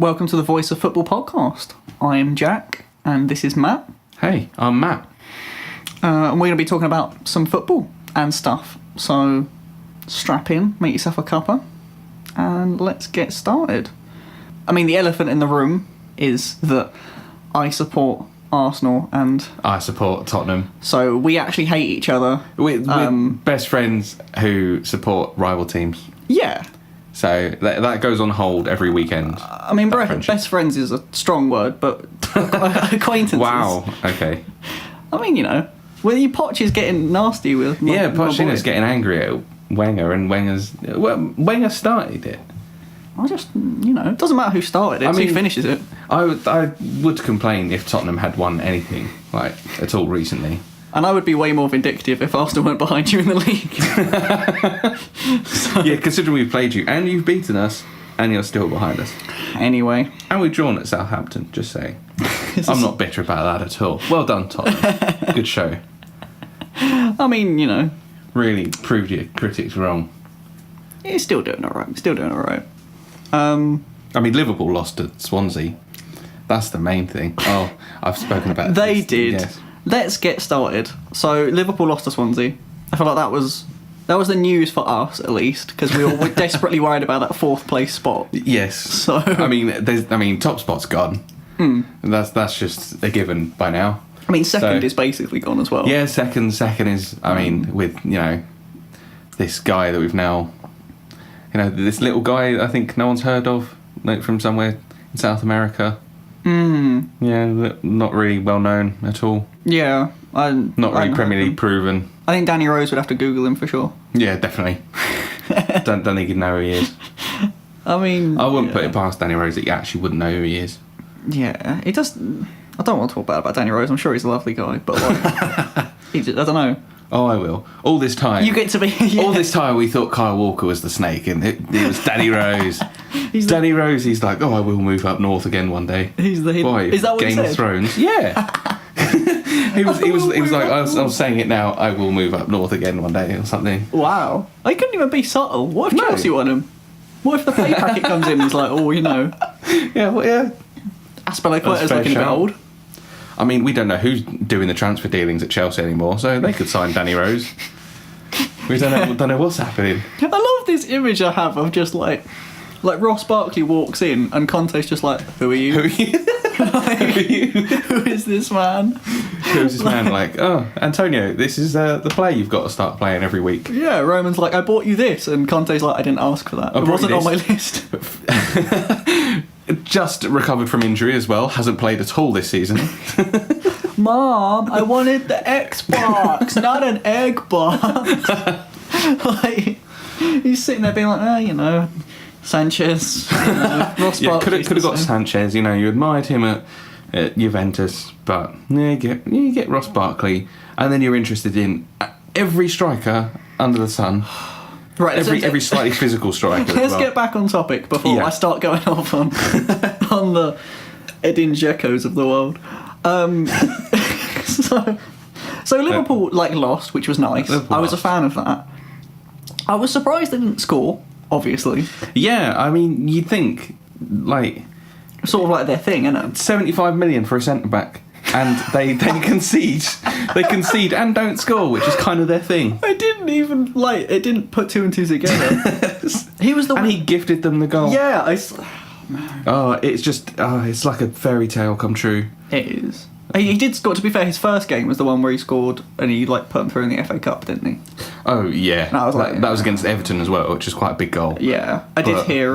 welcome to the Voice of Football podcast. I am Jack, and this is Matt. Hey, I'm Matt. And we're going to be talking about some football and stuff. So strap in, make yourself a cuppa, and let's get started. I mean, the elephant in the room is that I support Arsenal and I support Tottenham. So we actually hate each other. We're best friends who support rival teams. Yeah. So that goes on hold every weekend. I mean, best friends is a strong word, but acquaintances. Wow, okay. I mean, you know, Poch is getting nasty with my Pochettino's getting angry at Wenger, and Wenger started it. I just, it doesn't matter who started it, who finishes it. I would complain if Tottenham had won anything, at all recently. And I would be way more vindictive if Arsenal weren't behind you in the league. Yeah, considering we've played you, and you've beaten us, and you're still behind us. Anyway. And we've drawn at Southampton, just saying. I'm not bitter about that at all. Well done, Tottenham. Good show. I mean, really proved your critics wrong. He's still doing all right. I mean, Liverpool lost to Swansea. That's the main thing. Oh, I've spoken about They this. did. Yes. Let's get started. So, Liverpool lost to Swansea. I feel like that was the news for us, at least, because we were desperately worried about that fourth place spot. Yes. So I mean, top spot's gone. That's just a given by now. I mean, second is basically gone as well. Yeah, second is. I mean, with this guy that we've now, this little guy I think no one's heard of, from somewhere in South America. Yeah, not really well known at all. Yeah, not really Premier League proven. I think Danny Rose would have to Google him for sure. Yeah, definitely. don't think he'd know who he is. I mean, I wouldn't put it past Danny Rose that he actually wouldn't know who he is. Yeah, it does. I don't want to talk bad about Danny Rose. I'm sure he's a lovely guy, but I don't know. Oh, I will. All this time, you get to be. Yeah. All this time, we thought Kyle Walker was the snake, and it was Danny Rose. Danny Rose. He's like, I will move up north again one day. Why? Is that what Game he said? of Thrones? Yeah. he was like, I was saying it now. I will move up north again one day or something. Wow. I couldn't even be subtle. What if Chelsea won him? What if the pay packet comes in and he's like, Yeah. Well, yeah. Aspilicueta's looking a bit old. I mean, we don't know who's doing the transfer dealings at Chelsea anymore, so they could sign Danny Rose. We don't know what's happening. I love this image I have of just like Ross Barkley walks in and Conte's just like, who are you? Who are you? Who is this man? Who's this man? Like, Antonio, this is the play you've got to start playing every week. Yeah, Roman's like, I bought you this, and Conte's like, I didn't ask for that. It wasn't on my list. Just recovered from injury as well. Hasn't played at all this season. Mom, I wanted the Xbox, not an egg box. He's sitting there being like, Sanchez, Ross Barkley. Could have got Sanchez. You admired him at Juventus, but you get Ross Barkley, and then you're interested in every striker under the sun. Right, every slightly physical striker. Let's get back on topic before I start going off on the Edin Dzekos of the world. So Liverpool lost, which was nice. I was a fan of that. I was surprised they didn't score, obviously. Yeah, I mean, you'd think sort of like their thing, isn't it? 75 million for a centre back. And they concede. They concede and don't score, which is kind of their thing. I didn't even it didn't put two and two together. He was he gifted them the goal. Yeah, it's just it's like a fairy tale come true. It is. He did score. To be fair, his first game was the one where he scored and he put them through in the FA Cup, didn't he? Oh yeah, that was against Everton as well, which is quite a big goal. Yeah, I did hear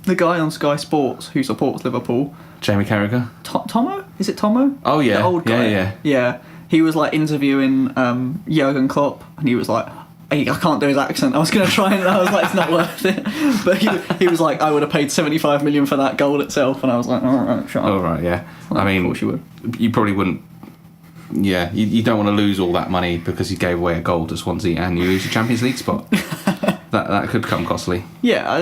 the guy on Sky Sports who supports Liverpool, Jamie Carragher. Tomo? Is it Tomo? Oh yeah, the old guy. Yeah. He was interviewing Jurgen Klopp, and he was like, I can't do his accent. I was going to try and I was like, it's not worth it. But he was like, I would have paid 75 million for that goal itself, and I was like, all right, shut up. All right, yeah. I mean, of course you would. You probably wouldn't. Yeah, you don't want to lose all that money because you gave away a goal to Swansea and you lose your Champions League spot. that could come costly. Yeah, I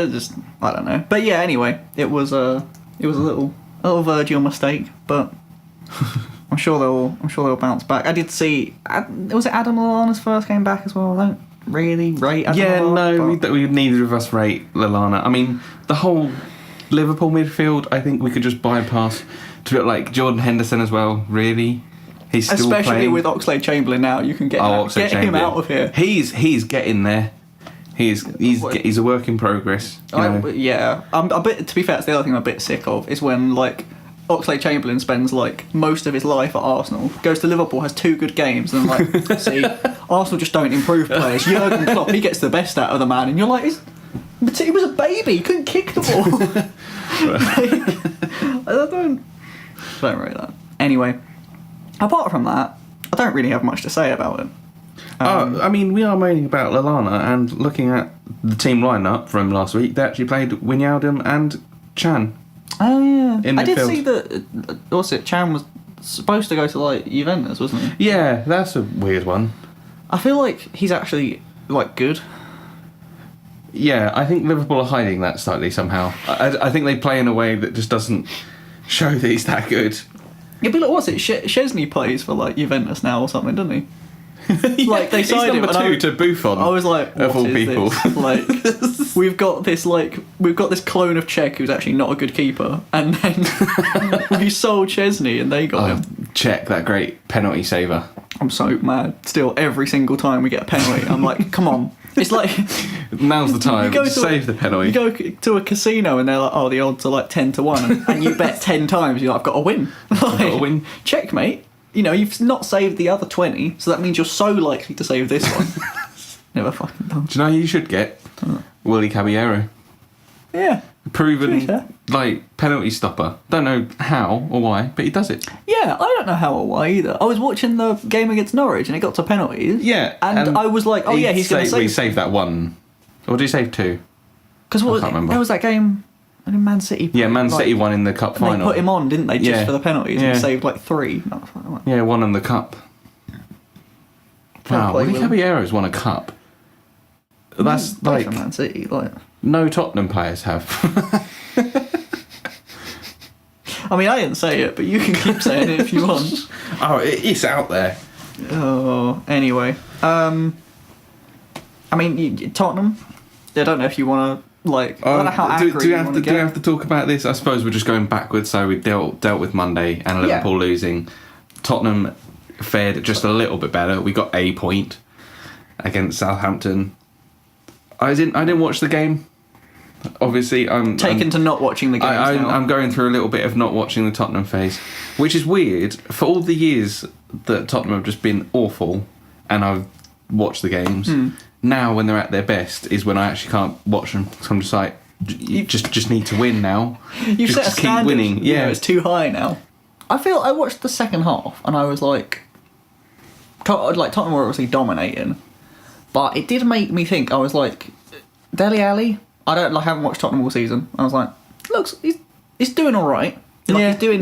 don't know. But yeah, anyway, it was a little Virgil mistake, but I'm sure they'll bounce back. I did see. Was it Adam Lallana's first game back as well? I don't really rate Adam Lallana. We neither of us rate Lallana. I mean, the whole Liverpool midfield, I think we could just bypass to bit like Jordan Henderson as well. Really, he's still Especially playing. with Oxlade-Chamberlain now, you can get him out of here. He's getting there. He's a work in progress. Yeah, I'm a bit. To be fair, it's the other thing I'm a bit sick of is when like Oxlade-Chamberlain spends like most of his life at Arsenal, goes to Liverpool, has 2 good games, and like, see, Arsenal just don't improve players. Jurgen Klopp, he gets the best out of the man, and you're like, he was a baby, he couldn't kick the ball. I don't rate that. Anyway, apart from that, I don't really have much to say about it. I mean, we are moaning about Lallana, and looking at the team lineup from last week, they actually played Wijnaldum and Chan. Oh yeah, in I did midfield. see that. What's it? Chan was supposed to go to like Juventus, wasn't he? Yeah, that's a weird one. I feel like he's actually like good. Yeah, I think Liverpool are hiding that slightly somehow. I think they play in a way that just doesn't show that he's that good. Yeah, but like, what's it? Chesney plays for like Juventus now or something, doesn't he? Like they signed him. He's number 2 to Buffon. I was like, what of all is people. this? Like, we've got this clone of Czech who's actually not a good keeper, and then we sold Chesney and they got him. Czech, that great penalty saver. I'm so mad. Still, every single time we get a penalty, I'm like, come on. It's like Now's the time to to save the penalty. You go to a casino and they're like, oh, the odds are like 10 to 1, and you bet 10 times. You're like, I've got to win. Got to win. Checkmate. You know, you've not saved the other 20, so that means you're so likely to save this one. Never fucking done. Do you know who you should get? Willie Caballero. Yeah. Proven, fair. like, penalty stopper. Don't know how or why, but he does it. Yeah, I don't know how or why either. I was watching the game against Norwich and it got to penalties. Yeah. And I was like, oh yeah, he's going to He save. saved that one. Or did he save 2? Because I can't remember. there was that game, I mean, Man City. Yeah, Man City won in the cup and final. they put him on, didn't they, just Yeah. for the penalties, and Yeah. he saved like 3. Yeah, won in the cup. Wow, play, Willie Will. Caballero's won a cup. That's Play like for Man City, like. no Tottenham players have. I mean, I didn't say it, but you can keep saying it if you want. Oh, it's out there. Oh, anyway. I mean, Tottenham. I don't know if you want to like. I don't know how accurate do we you have want to to do we get. have to talk about this? I suppose we're just going backwards. So we dealt with Monday and Liverpool losing. Tottenham fared just a little bit better. We got a point against Southampton. I didn't watch the game. Obviously, I'm to not watching the games now. I'm going through a little bit of not watching the Tottenham phase, which is weird. For all the years that Tottenham have just been awful, and I've watched the games, now when they're at their best is when I actually can't watch them. So I'm just like, you just need to win now. You've set a just keep standard. winning. You know, Yeah, it's too high now. I feel I watched the second half and I was like, Tottenham were obviously dominating, but it did make me think. I was like, Dele Alli. I haven't watched Tottenham all season. I was like, looks, he's doing all right. Like, yeah, he's doing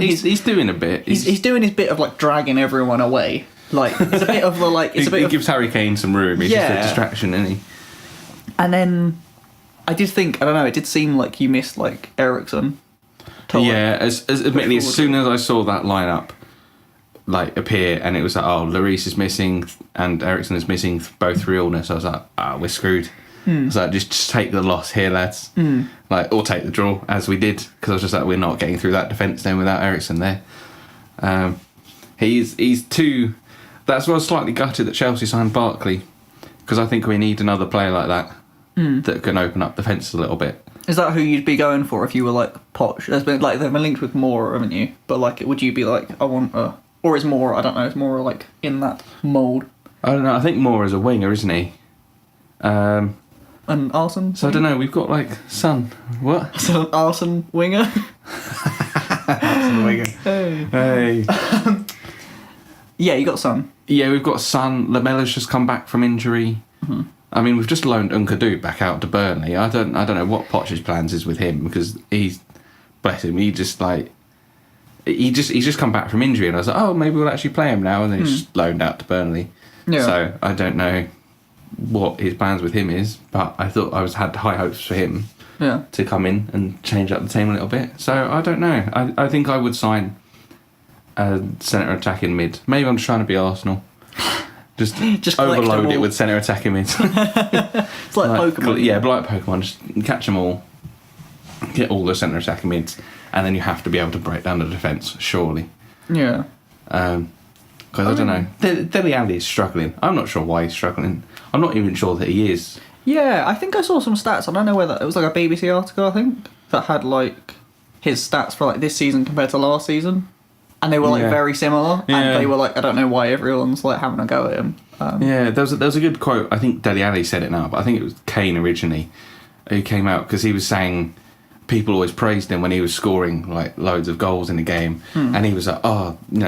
doing a bit. he's doing his bit of like dragging everyone away. Like it's a bit of the like. It's a bit he of, gives Harry Kane some room. He's just a distraction, isn't he? And then I did think, I don't know, it did seem like you missed like Ericsson. Yeah, as admittedly, as soon as I saw that lineup like appear, and it was like, oh, Lloris is missing and Ericsson is missing both through illness, I was like, we're screwed. I was like, just take the loss here, lads. Like, or take the draw, as we did, because I was just like, we're not getting through that defence then without Ericsson there. He's too. That's why I was slightly gutted that Chelsea signed Barkley, because I think we need another player like that that can open up defence a little bit. Is that who you'd be going for if you were like Poch? There's been like they've been linked with Moore, haven't you? But like, would you be like, I want a, or is Moore? I don't know. Is Moore like in that mould? I don't know. I think Moore is a winger, isn't he? And Arsene? So I don't know. We've got like Son. What? So an Arsene winger. Hey. Yeah, you got Son. Yeah, we've got Son. Lamella's just come back from injury. I mean, we've just loaned Nkadu back out to Burnley. I don't know what Poch's plans is with him, because he's, bless him, he's just come back from injury, and I was like, oh, maybe we'll actually play him now, and then he's just loaned out to Burnley. Yeah. So I don't know what his plans with him is, but I thought had high hopes for him to come in and change up the team a little bit. So I don't know. I think I would sign a centre attacking mid. Maybe I'm just trying to be Arsenal. Just collect overload them it all. with centre attacking mid. It's like Pokemon. Yeah, but like Pokemon, just catch them all. get all the centre attacking mids, and then you have to be able to break down the defence, surely. Yeah. Because I don't know. Dele Alli is struggling. I'm not sure why he's struggling. I'm not even sure that he is. Yeah, I think I saw some stats. I don't know whether it was like a BBC article, I think, that had like his stats for like this season compared to last season, and they were like very similar. Yeah. And they were like, I don't know why everyone's like having a go at him. Yeah, there was a good quote. I think Dele Alli said it now, but I think it was Kane originally who came out, because he was saying people always praised him when he was scoring like loads of goals in the game, and he was like,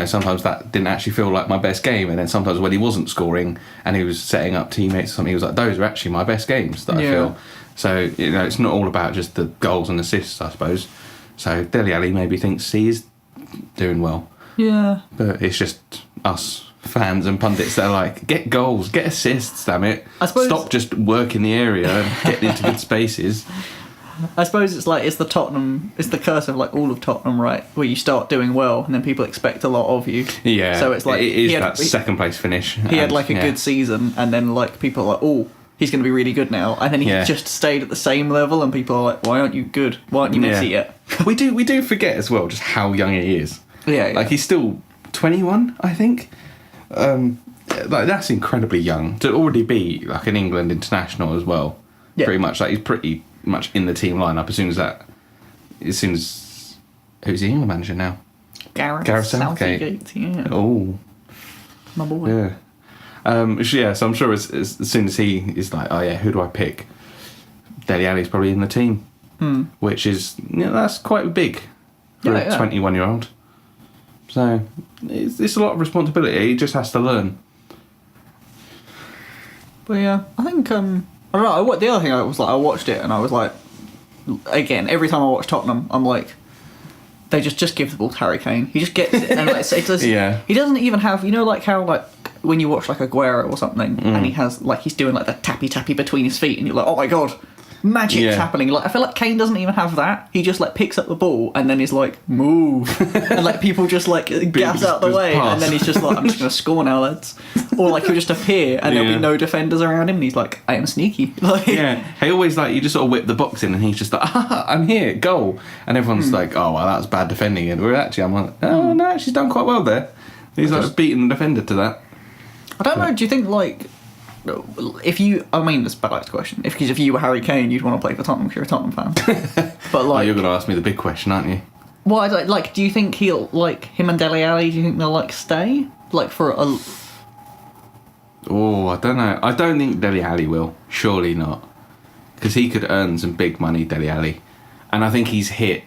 sometimes that didn't actually feel like my best game, and then sometimes when he wasn't scoring and he was setting up teammates or something, he was like, those are actually my best games that I feel. So it's not all about just the goals and assists, I suppose. So Dele Alli maybe thinks he is doing well, but it's just us fans and pundits that are like, get goals, get assists, damn it. I suppose, stop just working the area and get into good spaces. I suppose it's the curse of like all of Tottenham, right? Where you start doing well and then people expect a lot of you. Yeah. So it's like it is that second place finish. He had like a good season, and then like people are like, oh, he's going to be really good now, and then he just stayed at the same level, and people are like, why aren't you good? Why aren't you Messi yet? we do forget as well just how young he is. Yeah. Like he's still 21, I think. Like that's incredibly young to already be like an England international as well. Yeah. Pretty much, like he's pretty much in the team lineup as soon as who's the England manager now? Gareth Southgate. Yeah. Oh, my boy. Yeah. So I'm sure as soon as he is like, oh yeah, who do I pick? Dele Alli's probably in the team, which is that's quite big for a 21-year-old. So it's a lot of responsibility. He just has to learn. But yeah, I think I don't know. The other thing I was like, I watched it and I was like, again, every time I watch Tottenham, I'm like, they just give the ball to Harry Kane. He just gets it, and like, it does, he doesn't even have, like how like when you watch like Aguero or something, and he has like he's doing like the tappy between his feet, and you're like, oh my god, magic's happening. Like I feel like Kane doesn't even have that. He just like picks up the ball and then he's like, move, and like people just like gas out the way, and then he's just like, I'm just gonna score now, lads. Or like he'll just appear and there'll be no defenders around him, and he's like, I am sneaky. Like, he always like, you just sort of whip the box in and he's just like, I'm here, goal, and everyone's like, oh well, that was bad defending, and I'm like, oh no, she's done quite well there. He's like beating the defender to that. I don't know. Do you think like if you? I mean, that's a bad question. If you were Harry Kane, you'd want to play for Tottenham because you're a Tottenham fan. But like, you're going to ask me the big question, aren't you? Well, like, do you think he'll like him and Dele Alli? Do you think they'll like stay like for a? Oh, I don't know. I don't think Dele Alli will. Surely not, because he could earn some big money, Dele Alli, and I think he's hit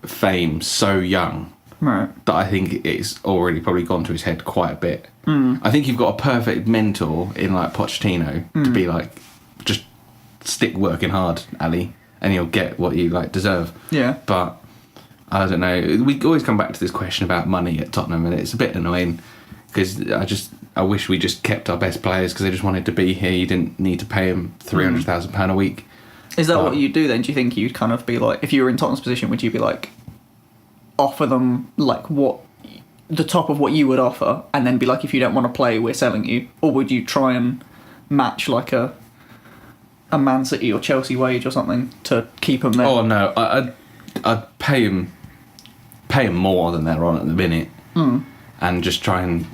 fame so young. Right. That I think it's already probably gone to his head quite a bit. I think you've got a perfect mentor in like Pochettino to be like, just stick working hard, Ali, and you'll get what you like deserve. Yeah. But I don't know. We always come back to this question about money at Tottenham, and it's a bit annoying because I wish we just kept our best players because they just wanted to be here. You didn't need to pay them £300,000 a week. Is that what you'd do then? Do you think you'd kind of be like, if you were in Tottenham's position, would you be like, offer them like what the top of what you would offer, and then be like, if you don't want to play, we're selling you? Or would you try and match like a Man City or Chelsea wage or something to keep them there? Oh no, I'd pay them more than they're on at the minute, and just try and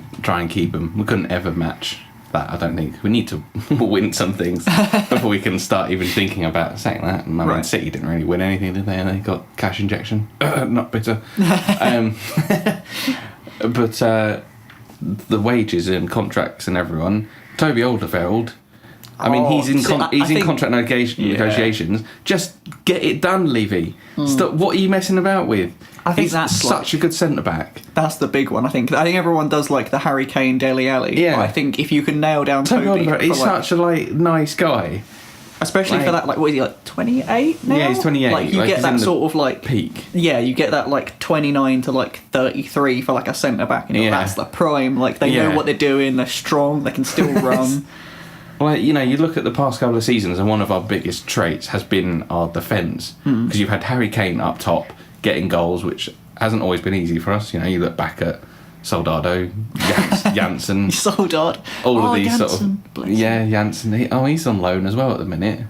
keep them. We couldn't ever match that. I don't think. We need to win some things before we can start even thinking about saying that. I mean, City didn't really win anything, did they? They got cash injection. Not bitter. But the wages and contracts and everyone. Toby Alderweireld. I mean, he's in contract negotiations. Just get it done, Levy. Stop. What are you messing about with? I think he's that's such a good centre back. That's the big one. I think everyone does like the Harry Kane, Dele Alli. Yeah. But I think if you can nail down Toby, he's such a nice guy. Especially for that, like, what is he, like, 28 now? Yeah, he's 28. Like, you get that sort of, like... peak. Yeah, you get that, like, 29 to, like, 33 for, like, a centre-back. And that's the prime. Like, they know what they're doing. They're strong. They can still run. Well, you look at the past couple of seasons, and one of our biggest traits has been our defence. Because you've had Harry Kane up top, getting goals, which hasn't always been easy for us. You look back at Soldado, Janssen, Soldado, all of these Janssen, sort of Janssen. He's on loan as well at the minute.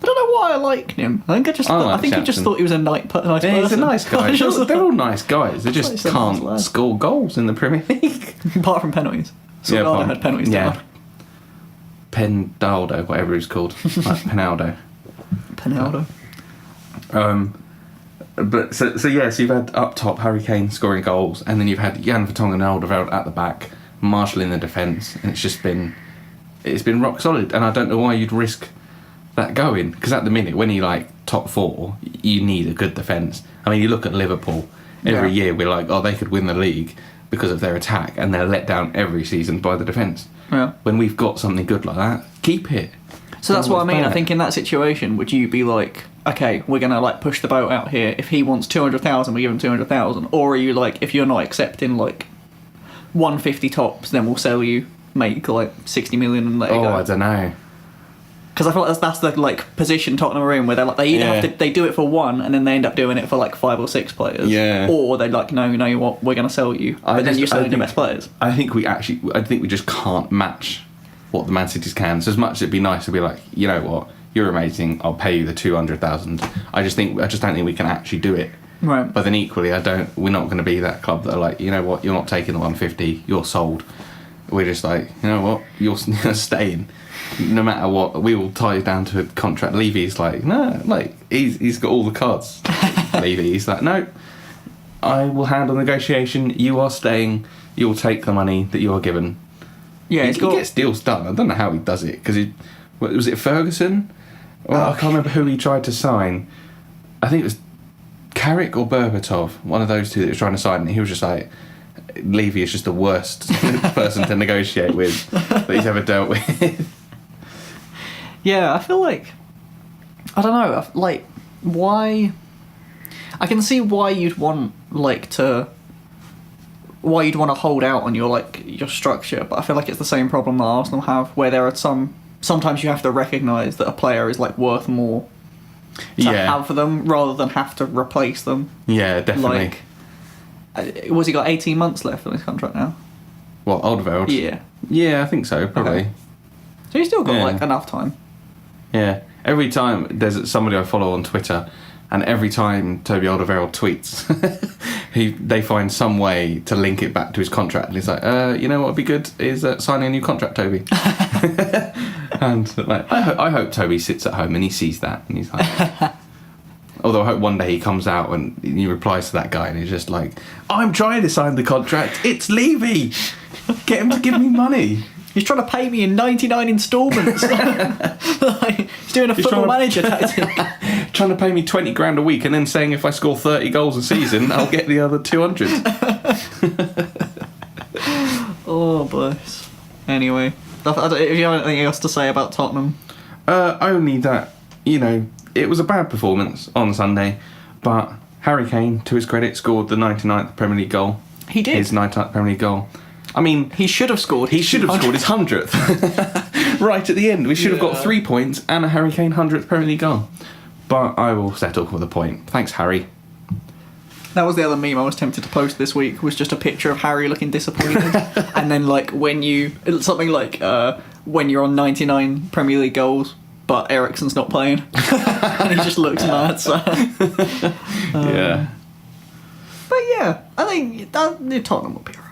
I don't know why I liked him. I think I think I just thought he was a nice person. Yeah, he's a nice guy. They're all nice guys. They just Nice can't lad. score goals in the Premier League. Apart from penalties. Salgado had penalties down. Pendaldo, whatever he's called. Like Penaldo. Penaldo. But so you've had up top Harry Kane scoring goals, and then you've had Jan Vertonghen and Alderweireld at the back, Marshall in the defence, and it's been rock solid. And I don't know why you'd risk that going, because at the minute when you like top four, you need a good defence. I mean, you look at Liverpool. Every year we're like, oh, they could win the league because of their attack, and they're let down every season by the defence. Yeah. When we've got something good like that, keep it. So that's what I mean. I think in that situation, would you be like, okay, we're going to like push the boat out here. If he wants 200,000, we give him 200,000. Or are you like, if you're not accepting like 150 tops, then we'll sell you, make like 60 million and let it go. I don't know. Because I feel like that's the like position Tottenham are in, where they're like, they either have to, they do it for one and then they end up doing it for like 5 or 6 players. Yeah. Or they're like, no, you know what, we're going to sell you. But then you're selling the best players. I think we just can't match what the Man City's can. So as much as it'd be nice to be like, you know what, you're amazing, I'll pay you the 200,000. I just don't think we can actually do it. Right. But then equally, we're not going to be that club that are like, you know what, you're not taking the 150, you're sold. We're just like, you know what, you're staying. No matter what, we will tie you down to a contract. Levy's like, no, like he's got all the cards. Levy's like, no, I will handle negotiation. You are staying. You will take the money that you are given. Yeah, he gets deals done. I don't know how he does it, because was it Ferguson? Well, I can't remember who he tried to sign. I think it was Carrick or Berbatov, one of those two that was trying to sign, and he was just like, Levy is just the worst person to negotiate with that he's ever dealt with. Yeah, I feel like, I don't know, like, why, I can see why you'd want, like, why you'd want to hold out on your structure, but I feel like it's the same problem that Arsenal have, where there are sometimes you have to recognise that a player is, like, worth more to have them, rather than have to replace them. Yeah, definitely. Like, was he got 18 months left on his contract now? What, Alderweireld? Yeah. Yeah, I think so, probably. Okay. So he's still got, like, enough time. Yeah. Every time there's somebody I follow on Twitter, and every time Toby Alderweireld tweets, they find some way to link it back to his contract. And he's like, you know what would be good is signing a new contract, Toby. And like, I hope Toby sits at home and he sees that, and he's like... Although I hope one day he comes out and he replies to that guy and he's just like, I'm trying to sign the contract. It's Levy. Get him to give me money. He's trying to pay me in 99 instalments. He's doing a football manager tactic. Trying to pay me 20 grand a week and then saying if I score 30 goals a season, I'll get the other 200. Oh, bless. Anyway, if you have anything else to say about Tottenham? Only that, it was a bad performance on Sunday, but Harry Kane, to his credit, scored the 99th Premier League goal. He did. His 99th Premier League goal. I mean... He should have scored. He should have scored his 100th. Right at the end. We should have got 3 points and a Harry Kane 100th Premier League goal. But I will settle for the point. Thanks, Harry. That was the other meme I was tempted to post this week, was just a picture of Harry looking disappointed. And then, like, when you're on 99 Premier League goals, but Eriksen's not playing. And he just looks mad, so... Yeah. But yeah, I think Tottenham will be alright.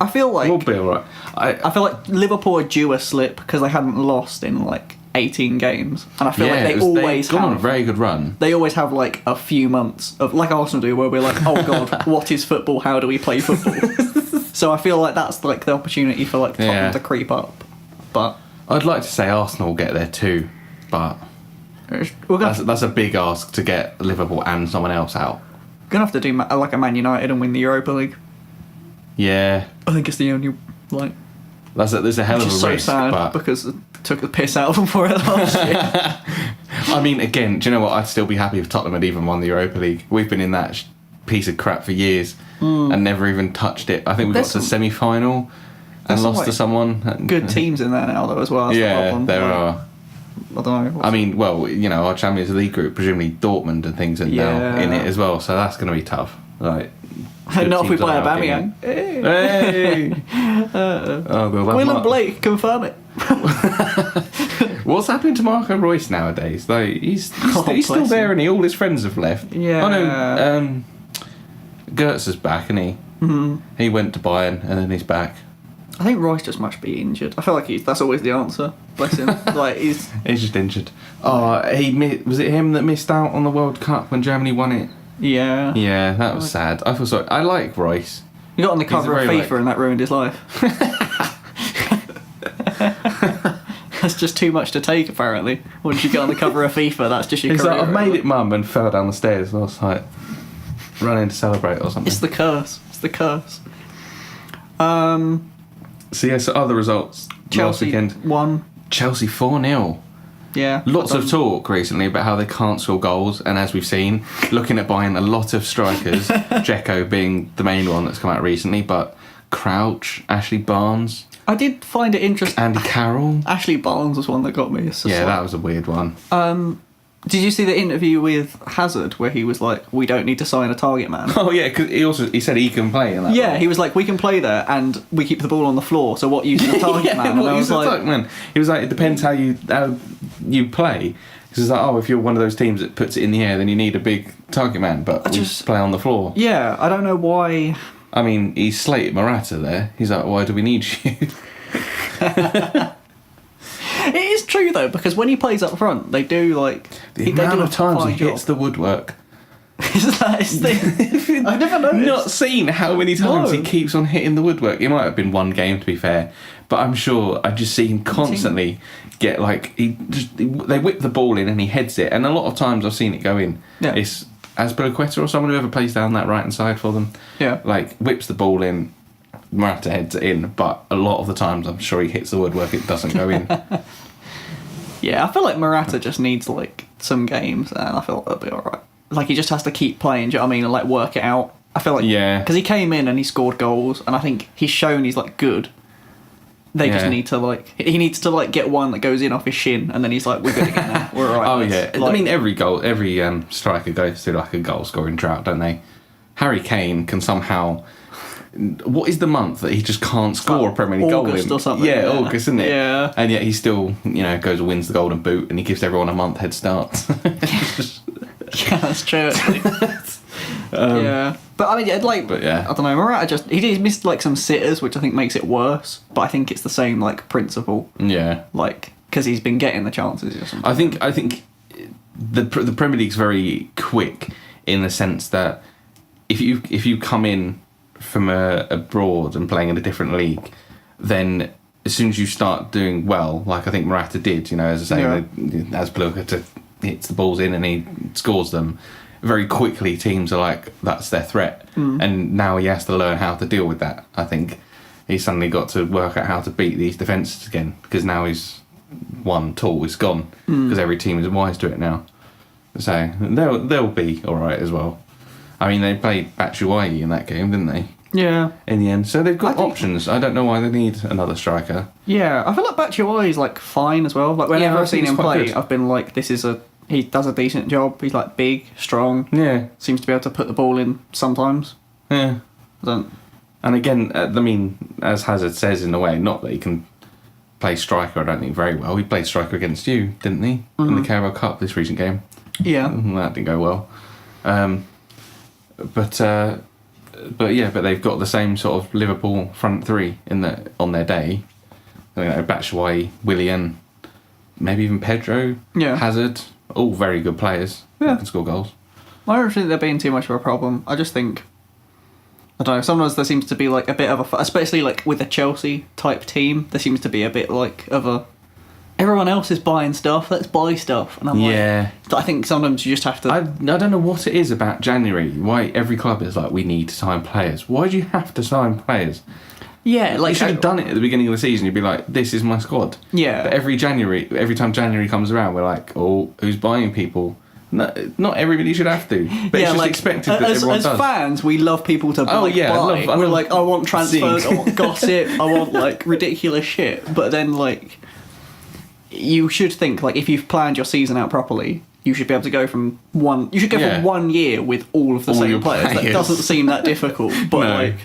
I feel like... We'll be alright. I feel like Liverpool are due a slip because they hadn't lost in, like, 18 games. And I feel like they've gone on a very good run. They always have, like, a few months of, like Arsenal do, where we're like, oh God, what is football? How do we play football? So I feel like that's, like, the opportunity for, like, Tottenham to creep up. But... I'd like to say Arsenal will get there too, but... That's a big ask to get Liverpool and someone else out. Gonna have to do like a Man United and win the Europa League. Yeah. I think it's the only, like... There's a hell of a risk, so sad, but... because it took the piss out of them for it last year. I mean, again, do you know what? I'd still be happy if Tottenham had even won the Europa League. We've been in that piece of crap for years and never even touched it. I think we got to the semi-final and lost to someone. Good teams in there now, though, as well. That's the problem. There are. I don't know. I mean, well, our Champions League group, presumably Dortmund and things are now in it as well, so that's going to be tough. Like, not if we play Aubameyang. Hey! Will and Blake, confirm it. What's happened to Marco Reus nowadays? Like he's still there, and all his friends have left. Yeah. Oh no, Gertz is back, and he he went to Bayern, and then he's back. I think Royce just must be injured. I feel like that's always the answer. Bless him. Like he's just injured. Oh, was it him that missed out on the World Cup when Germany won it? Yeah. Yeah, that was sad. I feel sorry. I like Royce. He got on the cover of FIFA and that ruined his life. That's just too much to take, apparently. Once you get on the cover of FIFA, that's just your He's career. like, I've made it, Mum, and fell down the stairs last night. Running to celebrate or something. It's the curse. It's the curse. So yes, other results Chelsea last weekend. won. Chelsea 4-0. Yeah. Lots of talk recently about how they can't score goals, and as we've seen, looking at buying a lot of strikers, Dzeko being the main one that's come out recently, but Crouch, Ashley Barnes, I did find it interesting. Andy Carroll. Ashley Barnes was one that got me. Yeah, that was a weird one. Did you see the interview with Hazard where he was like, "We don't need to sign a target man"? Oh yeah, because he said he can play in that. Yeah, role. he was like, "We can play there, and we keep the ball on the floor. So what use is a target man?" And I was like, man. He was like, it depends how you play. Because it's like, oh, if you're one of those teams that puts it in the air, then you need a big target man, but we just play on the floor. Yeah, I don't know why. I mean, he slated Morata there. He's like, why do we need you? It is true though, because when he plays up front, they do like the amount of times he hits the woodwork. Is that his thing? I've never noticed. Not seen how many times he keeps on hitting the woodwork. It might have been one game, to be fair, but I'm sure I just see him constantly get like they whip the ball in and he heads it, and a lot of times I've seen it go in. Yeah. It's Azpilicueta or someone who ever plays down that right hand side for them. Yeah, like whips the ball in. Morata heads it in, but a lot of the times I'm sure he hits the woodwork, it doesn't go in. Yeah, I feel like Morata just needs like some games, and I feel it'll be alright. Like he just has to keep playing, do you know what I mean, and like work it out. I feel like because he came in and he scored goals, and I think he's shown he's like good. They just need to like he needs to like get one that goes in off his shin, and then he's like, we're good again now. We're alright. Oh yeah, like, I mean every striker goes through like a goal scoring drought, don't they? Harry Kane can somehow. What is the month that he just can't score a Premier League goal in? August or something. Yeah, August, isn't it? Yeah. And yet he still, goes and wins the Golden Boot, and he gives everyone a month head start. Yeah, that's true. Actually. Yeah, but I mean, I don't know. Morata just he missed like some sitters, which I think makes it worse. But I think it's the same like principle. Yeah, like because he's been getting the chances or something. I think the Premier League's very quick in the sense that if you come in from abroad and playing in a different league, then as soon as you start doing well, like I think Morata did, as I say, as Azpilicueta hits the balls in and he scores them, very quickly teams are like, that's their threat. And now he has to learn how to deal with that. I think he's suddenly got to work out how to beat these defences again, because now he's one tool is gone, because every team is wise to it now. So they'll be alright as well. I mean, they played Batshuayi in that game, didn't they? Yeah. In the end. So they've got options. I don't know why they need another striker. Yeah, I feel like Batshuayi is like fine as well. Like whenever I've seen him play, good. I've been like, he does a decent job. He's like big, strong. Yeah. Seems to be able to put the ball in sometimes. Yeah. And again, I mean, as Hazard says in a way, not that he can play striker, I don't think, very well. He played striker against you, didn't he? In the Carabao Cup this recent game. Yeah. That didn't go well. But they've got the same sort of Liverpool front three on their day. Batshuayi, Willian, maybe even Pedro, Hazard, all very good players who can score goals. I don't think they're being too much of a problem. I just think, I don't know, sometimes there seems to be like a bit of especially like with a Chelsea type team, there seems to be a bit like of a, everyone else is buying stuff, let's buy stuff. And I'm like, I think sometimes you just have to... I don't know what it is about January, why every club is like, we need to sign players. Why do you have to sign players? Yeah, like... You should have done it at the beginning of the season, you'd be like, this is my squad. Yeah. But every time January comes around, we're like, oh, who's buying people? No, not everybody should have to, but it's just expected that everyone does. As fans, we love people to buy. We're like, I want transfers, I want gossip, I want like ridiculous shit. But then like... You should think, like, if you've planned your season out properly, you should be able to go from one... You should go from 1 year with all of the same players. That doesn't seem that difficult, but, like...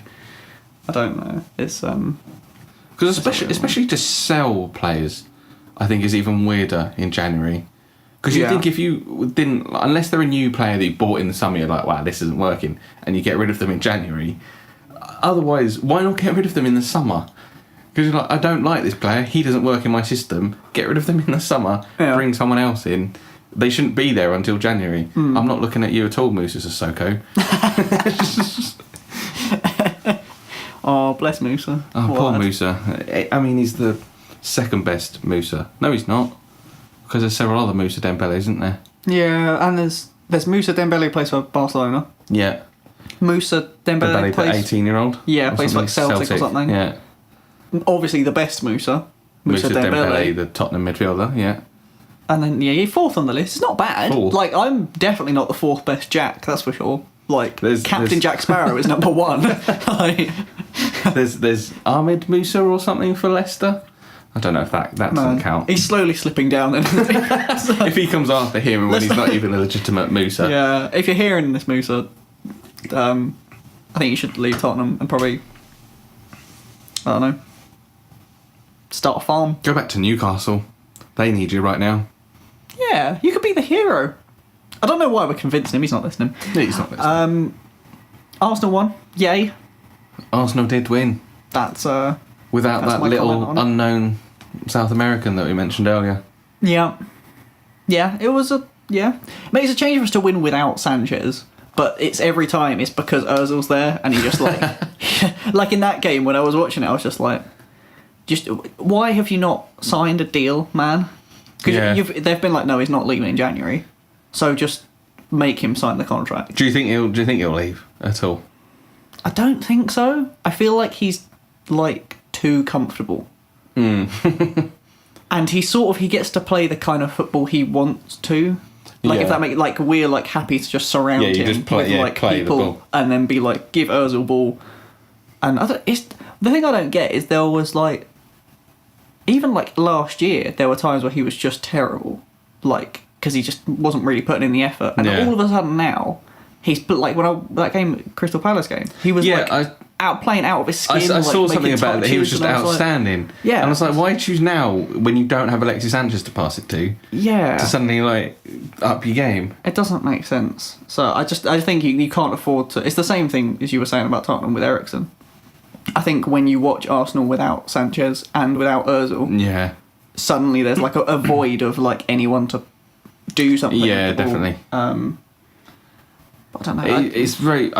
I don't know. It's, Because especially to sell players, I think is even weirder in January. Because you think if you didn't, unless they're a new player that you bought in the summer, you're like, wow, this isn't working, and you get rid of them in January. Otherwise, why not get rid of them in the summer? Because you're like, I don't like this player, he doesn't work in my system, get rid of them in the summer, bring someone else in. They shouldn't be there until January. I'm not looking at you at all, Musa Sissoko. Oh, bless Musa. Oh, poor Musa. I mean, he's the second best Musa. No, he's not. Because there's several other Musa Dembele, isn't there? Yeah, and there's Musa Dembele who plays for Barcelona. Yeah. Musa Dembele plays... 18-year-old? Yeah, plays for like Celtic or something. Yeah. Obviously the best Musa Dembele. The Tottenham midfielder, yeah. And then, you're fourth on the list. It's not bad. Fourth. Like, I'm definitely not the fourth best Jack, that's for sure. Like, Captain Jack Sparrow is number one. Like, there's Ahmed Musa or something for Leicester. I don't know if that doesn't count. He's slowly slipping down. If he comes after him when he's not even a legitimate Musa. Yeah, if you're hearing this Musa, I think you should leave Tottenham and probably, I don't know, start a farm. Go back to Newcastle. They need you right now. Yeah, you could be the hero. I don't know why we're convincing him. He's not listening. No, he's not listening. Arsenal won. Yay. Arsenal did win. That's without that little unknown South American that we mentioned earlier. Yeah. Yeah, it was a... Yeah. Makes a change for us to win without Sanchez, but it's every time it's because Ozil's there and he just like... like in that game when I was watching it, I was just like... why have you not signed a deal, man? Because they've been like, no, he's not leaving in January. So just make him sign the contract. Do you think he'll leave at all? I don't think so. I feel like he's like too comfortable. And he gets to play the kind of football he wants to. Like if that makes like we're like happy to just surround him just play, with like play people the ball. And then be like give Ozil ball. And the thing I don't get is there was like even like last year there were times where he was just terrible, like because he just wasn't really putting in the effort, and all of a sudden now he's like that game Crystal Palace game he was playing out of his skin. I saw something about that. He was just outstanding. Like, and I was like, why choose now when you don't have Alexis Sanchez to pass it to? Yeah. To suddenly like up your game. It doesn't make sense. So I think you can't afford to. It's the same thing as you were saying about Tottenham with Eriksen. I think when you watch Arsenal without Sanchez and without Ozil, suddenly there's like a void of like anyone to do something. Yeah, definitely. But I don't know. It's very.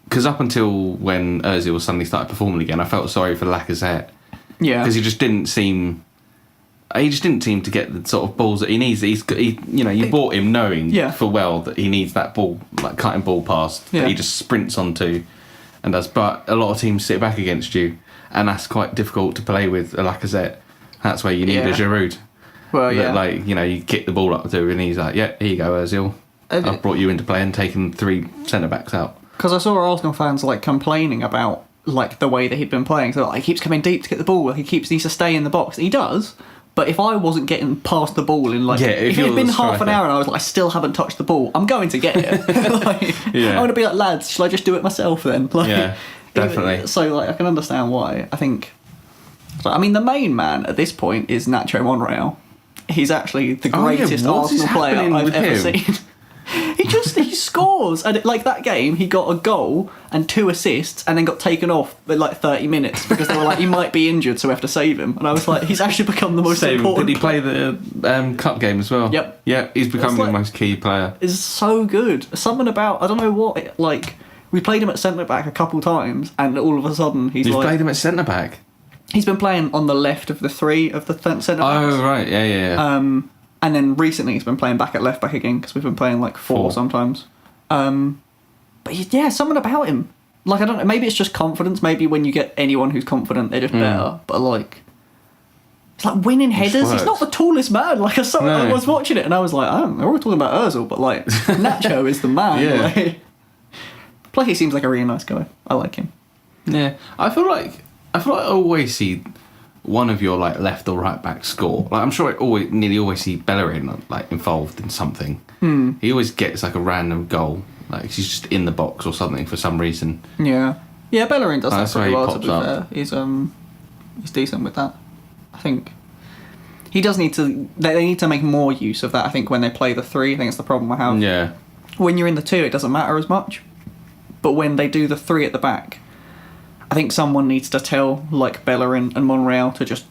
Because up until when Ozil suddenly started performing again, I felt sorry for Lacazette. Yeah. Because he just didn't seem to get the sort of balls that he needs. You bought him knowing full well that he needs that ball, like cutting ball past that he just sprints onto and does. But a lot of teams sit back against you, and that's quite difficult to play with a Lacazette. That's where you need a Giroud. Well, you kick the ball up to, and he's like, "Yeah, here you go, Ozil. I've brought you into play and taken 3 centre backs out." Because I saw Arsenal fans like complaining about like the way that he'd been playing. So like, he keeps coming deep to get the ball. He needs to stay in the box. He does. But if I wasn't getting past the ball in like if it had been half an hour and I was like I still haven't touched the ball, I'm going to get it. I'm going to be like, lads, shall I just do it myself then? Like, definitely. So like I can understand why. I think. I mean, the main man at this point is Nacho Monreal. He's actually the greatest Arsenal player I've ever seen. He scores, and like that game he got a goal and 2 assists and then got taken off at like 30 minutes because they were like he might be injured so we have to save him, and I was like he's actually become the most important. Did he play the cup game as well? Yep. Yeah, he's becoming the most key player. It's so good. Something about I don't know what like we played him at centre back a couple times and all of a sudden You've played him at centre back. He's been playing on the left of the 3 of the centre backs. Oh right, yeah. And then recently he's been playing back at left back again because we've been playing like 4 sometimes. But yeah, something about him. Like I don't know, maybe it's just confidence. Maybe when you get anyone who's confident, they're just better. But like, it's like winning headers. He's not the tallest man. Like I was watching it and I was like, we're all talking about Ozil, but like Nacho is the man. Yeah. Like, plus he seems like a really nice guy. I like him. Yeah, I feel like I always see one of your like left or right back score. Like I'm sure I nearly always see Bellerin like involved in something. He always gets like a random goal, like he's just in the box or something for some reason. Yeah, Bellerin does that pretty well. To be fair, he's decent with that. I think He does need to. They need to make more use of that. I think when they play the 3, I think it's the problem I have. Yeah. When you're in the 2, it doesn't matter as much. But when they do the 3 at the back, I think someone needs to tell like Bellerin and Monreal to just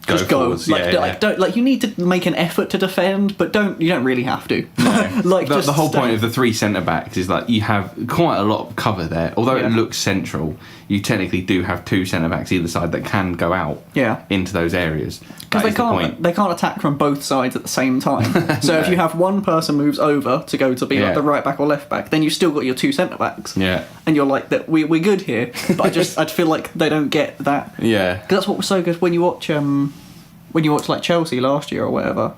go. Forwards. Don't you need to make an effort to defend, but you don't really have to. No. Just the whole stay. point of the 3 centre backs is like you have quite a lot of cover there. Although it looks central, you technically do have 2 centre backs either side that can go out into those areas. Because they can't attack from both sides at the same time. So if you have one person moves over to go to be like the right back or left back, then you've still got your 2 centre backs. Yeah. And you're like, that we're good here. But I'd feel like they don't get that. Yeah. Because that's what was so good when you watch like Chelsea last year or whatever,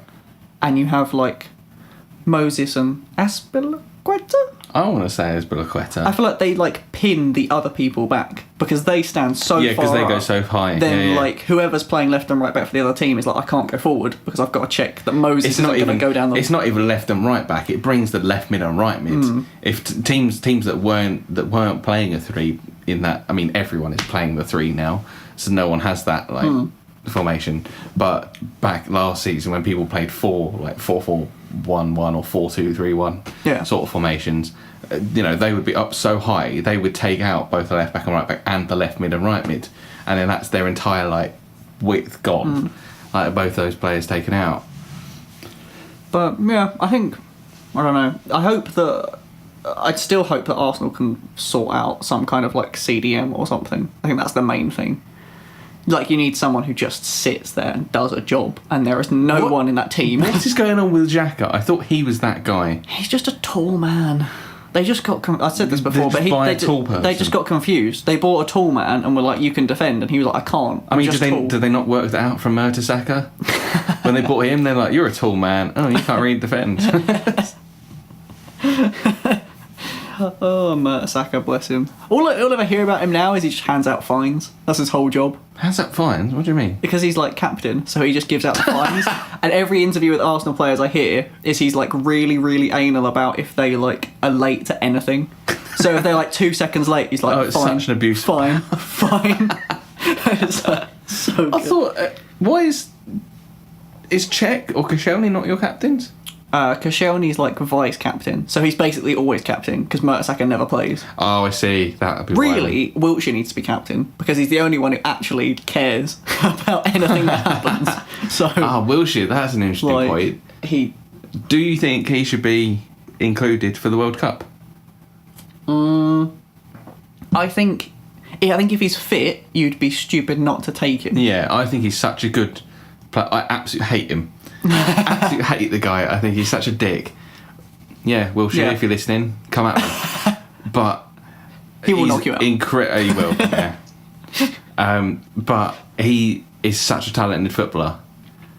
and you have like Moses and Azpilicueta. I want to say Azpilicueta. I feel like they like pin the other people back because they stand so far. Yeah, because they go up. so high. Then like whoever's playing left and right back for the other team is like, I can't go forward because I've got to check that Moses isn't going to go down the. It's not even left and right back. It brings the left mid and right mid. If teams that weren't playing a 3 in that, I mean everyone is playing the 3 now, so no one has that like formation. But back last season when people played 4 like 4-4-1-1 or 4-2-3-1 sort of formations, they would be up so high they would take out both the left back and right back and the left mid and right mid, and then that's their entire like width gone, like both those players taken out. But yeah, I don't know. I'd still hope that Arsenal can sort out some kind of like CDM or something. I think that's the main thing. Like, you need someone who just sits there and does a job, and there is no one in that team. What is going on with Dzeko? I thought he was that guy. He's just a tall man. They just got... I said this before, but they just got confused. They bought a tall man and were like, you can defend, and he was like, I can't. I mean, did they not work that out from Mertesacker? When they bought him, they're like, you're a tall man. Oh, you can't really defend. Oh, Mertesacker, bless him. All I ever hear about him now is he just hands out fines. That's his whole job. Hands out fines? What do you mean? Because he's like captain, so he just gives out the fines. And every interview with Arsenal players I hear is he's like really, really anal about if they like are late to anything. So if they're like 2 seconds late, he's like, oh, it's fine, such an abuse. Fine. It's so good. I thought, why is Czech or Koscielny not your captains? Koscielny's like vice captain, so he's basically always captain because Mertesacker never plays. Oh, I see. That would be really. Wilshere needs to be captain because he's the only one who actually cares about anything that happens. So, Wilshere, that's an interesting point. Do you think he should be included for the World Cup? I think if he's fit, you'd be stupid not to take him. Yeah, I think he's such a good player. I absolutely hate him. Absolutely hate the guy. I think he's such a dick. Yeah, Wilshere, if you're listening, come at me. But he will knock you out. He will. Yeah. But he is such a talented footballer.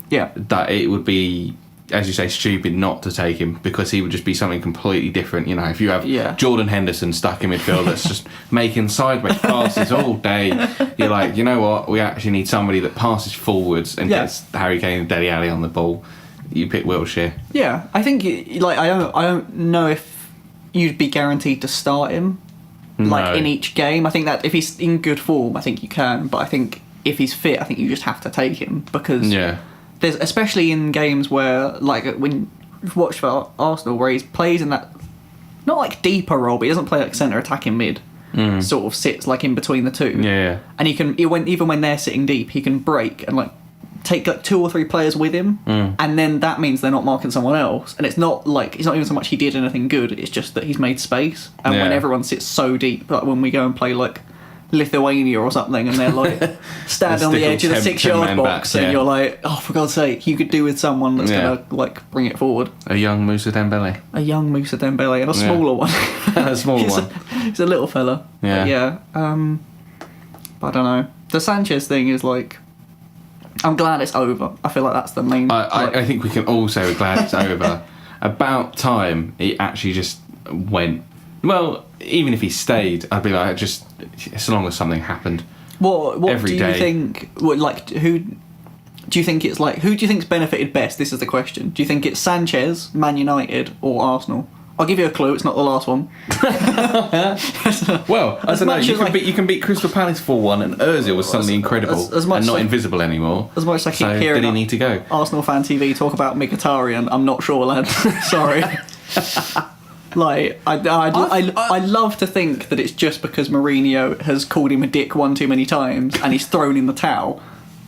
Yeah. That it would be, as you say, stupid not to take him because he would just be something completely different. If you have Jordan Henderson stuck in midfield that's just making sideways passes all day, you're like, you know what? We actually need somebody that passes forwards and gets Harry Kane and Dele Alli on the ball. You pick Wilshere. Yeah, I think I don't know if you'd be guaranteed to start him in each game. I think that if he's in good form, I think you can. But I think if he's fit, I think you just have to take him because there's, especially in games where, like when you've watched for Arsenal, where he plays in that not like deeper role, but he doesn't play like centre attacking mid. Sort of sits like in between the two. Yeah. And even when they're sitting deep, he can break and like take like 2 or 3 players with him, and then that means they're not marking someone else. And it's not even so much he did anything good. It's just that he's made space. And when everyone sits so deep, like when we go and play like Lithuania or something, and they're like standing on the edge of the 6-yard box, and you're like, oh, for God's sake, you could do with someone that's gonna like bring it forward. A young Moussa Dembele. And a smaller one. A small one. He's a little fella. Yeah. But I don't know. The Sanchez thing is like, I'm glad it's over. I feel like that's the main... I think we can all say we're glad it's over. About time he actually just went. Well, even if he stayed, I'd be like, just as long as something happened. What do you think... who do you think it's like... Who do you think's benefited best? This is the question. Do you think it's Sanchez, Man United, or Arsenal? I'll give you a clue. It's not the last one. Well, I don't know. You can beat Crystal Palace 4-1, and Ozil was suddenly incredible and not invisible anymore. As much as I keep hearing, did he need to go? Arsenal Fan TV talk about Mkhitaryan. I'm not sure, lad. Sorry. Like, I love to think that it's just because Mourinho has called him a dick one too many times and he's thrown in the towel,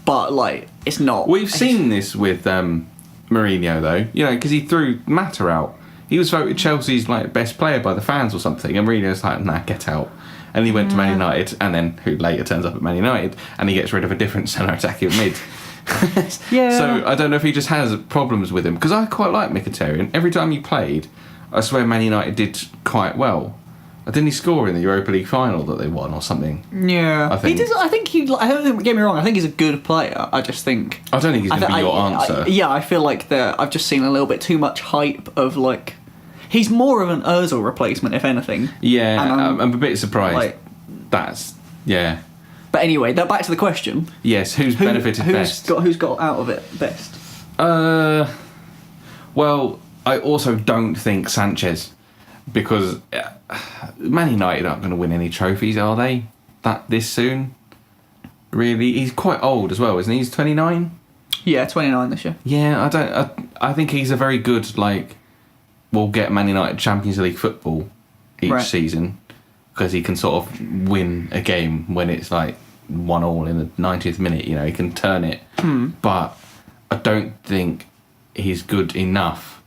but like, it's not. We've seen this with Mourinho though, you know, because he threw Mata out. He was voted Chelsea's like best player by the fans or something, and Mourinho's like, nah, get out. And he went to Man United, and then who later turns up at Man United, and he gets rid of a different centre attacking mid. Yeah. So I don't know if he just has problems with him, because I quite like Mkhitaryan. Every time he played, I swear Man United did quite well. Didn't he score in the Europa League final that they won or something? Yeah, I think. He does. I don't think. Get me wrong. I think he's a good player. I just think. I don't think he's going to be your answer. I feel like I've just seen a little bit too much hype of like. He's more of an Ozil replacement, if anything. Yeah, I'm a bit surprised. Like, that's yeah. But anyway, back to the question. Yes, who's benefited best? Who's got out of it best? Well, I also don't think Sanchez, because Man United aren't going to win any trophies, are they? This soon? Really? He's quite old as well, isn't he? He's 29? Yeah, 29 this year. Yeah, I think he's a very good, like, will get Man United Champions League football each season, because he can sort of win a game when it's like 1-1 in the 90th minute, you know, he can turn it. But I don't think he's good enough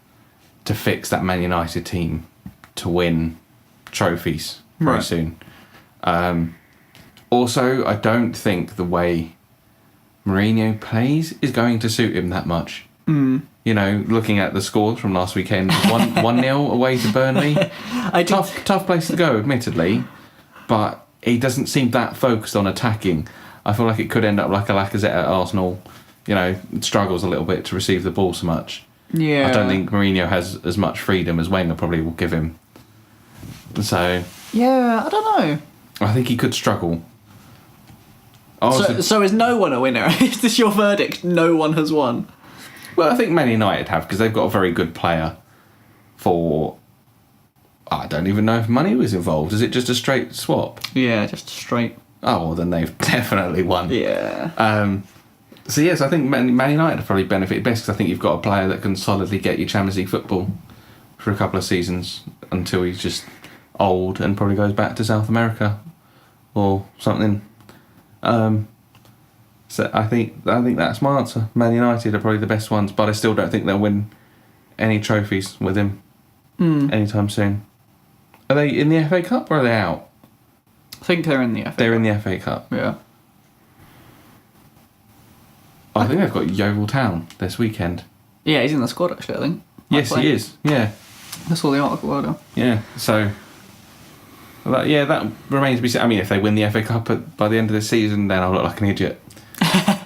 to fix that Man United team to win trophies very soon. Also, I don't think the way Mourinho plays is going to suit him that much. You know, looking at the scores from last weekend, 1-0 away to Burnley. Tough place to go, admittedly, but he doesn't seem that focused on attacking. I feel like it could end up like a Lacazette at Arsenal, you know, struggles a little bit to receive the ball so much. Yeah. I don't think Mourinho has as much freedom as Wenger probably will give him. So... Yeah, I don't know. I think he could struggle. So is no one a winner? Is this your verdict? No one has won? Well, I think Man United have, because they've got a very good player for... I don't even know if money was involved. Is it just a straight swap? Yeah, just straight. Oh, well, then they've definitely won. Yeah. So, yes, I think Man United have probably benefited best, because I think you've got a player that can solidly get you Champions League football for a couple of seasons until he's just old and probably goes back to South America or something. So I think that's my answer. Man United are probably the best ones, but I still don't think they'll win any trophies with him anytime soon. Are they in the FA Cup or are they out? I think they're in the FA Cup. They're in the FA Cup. Yeah. I think they've got Yeovil Town this weekend. Yeah, he's in the squad actually, I think. Yes, he is. Yeah. I saw the article earlier. Yeah, so... that remains to be seen. I mean, if they win the FA Cup by the end of the season, then I'll look like an idiot.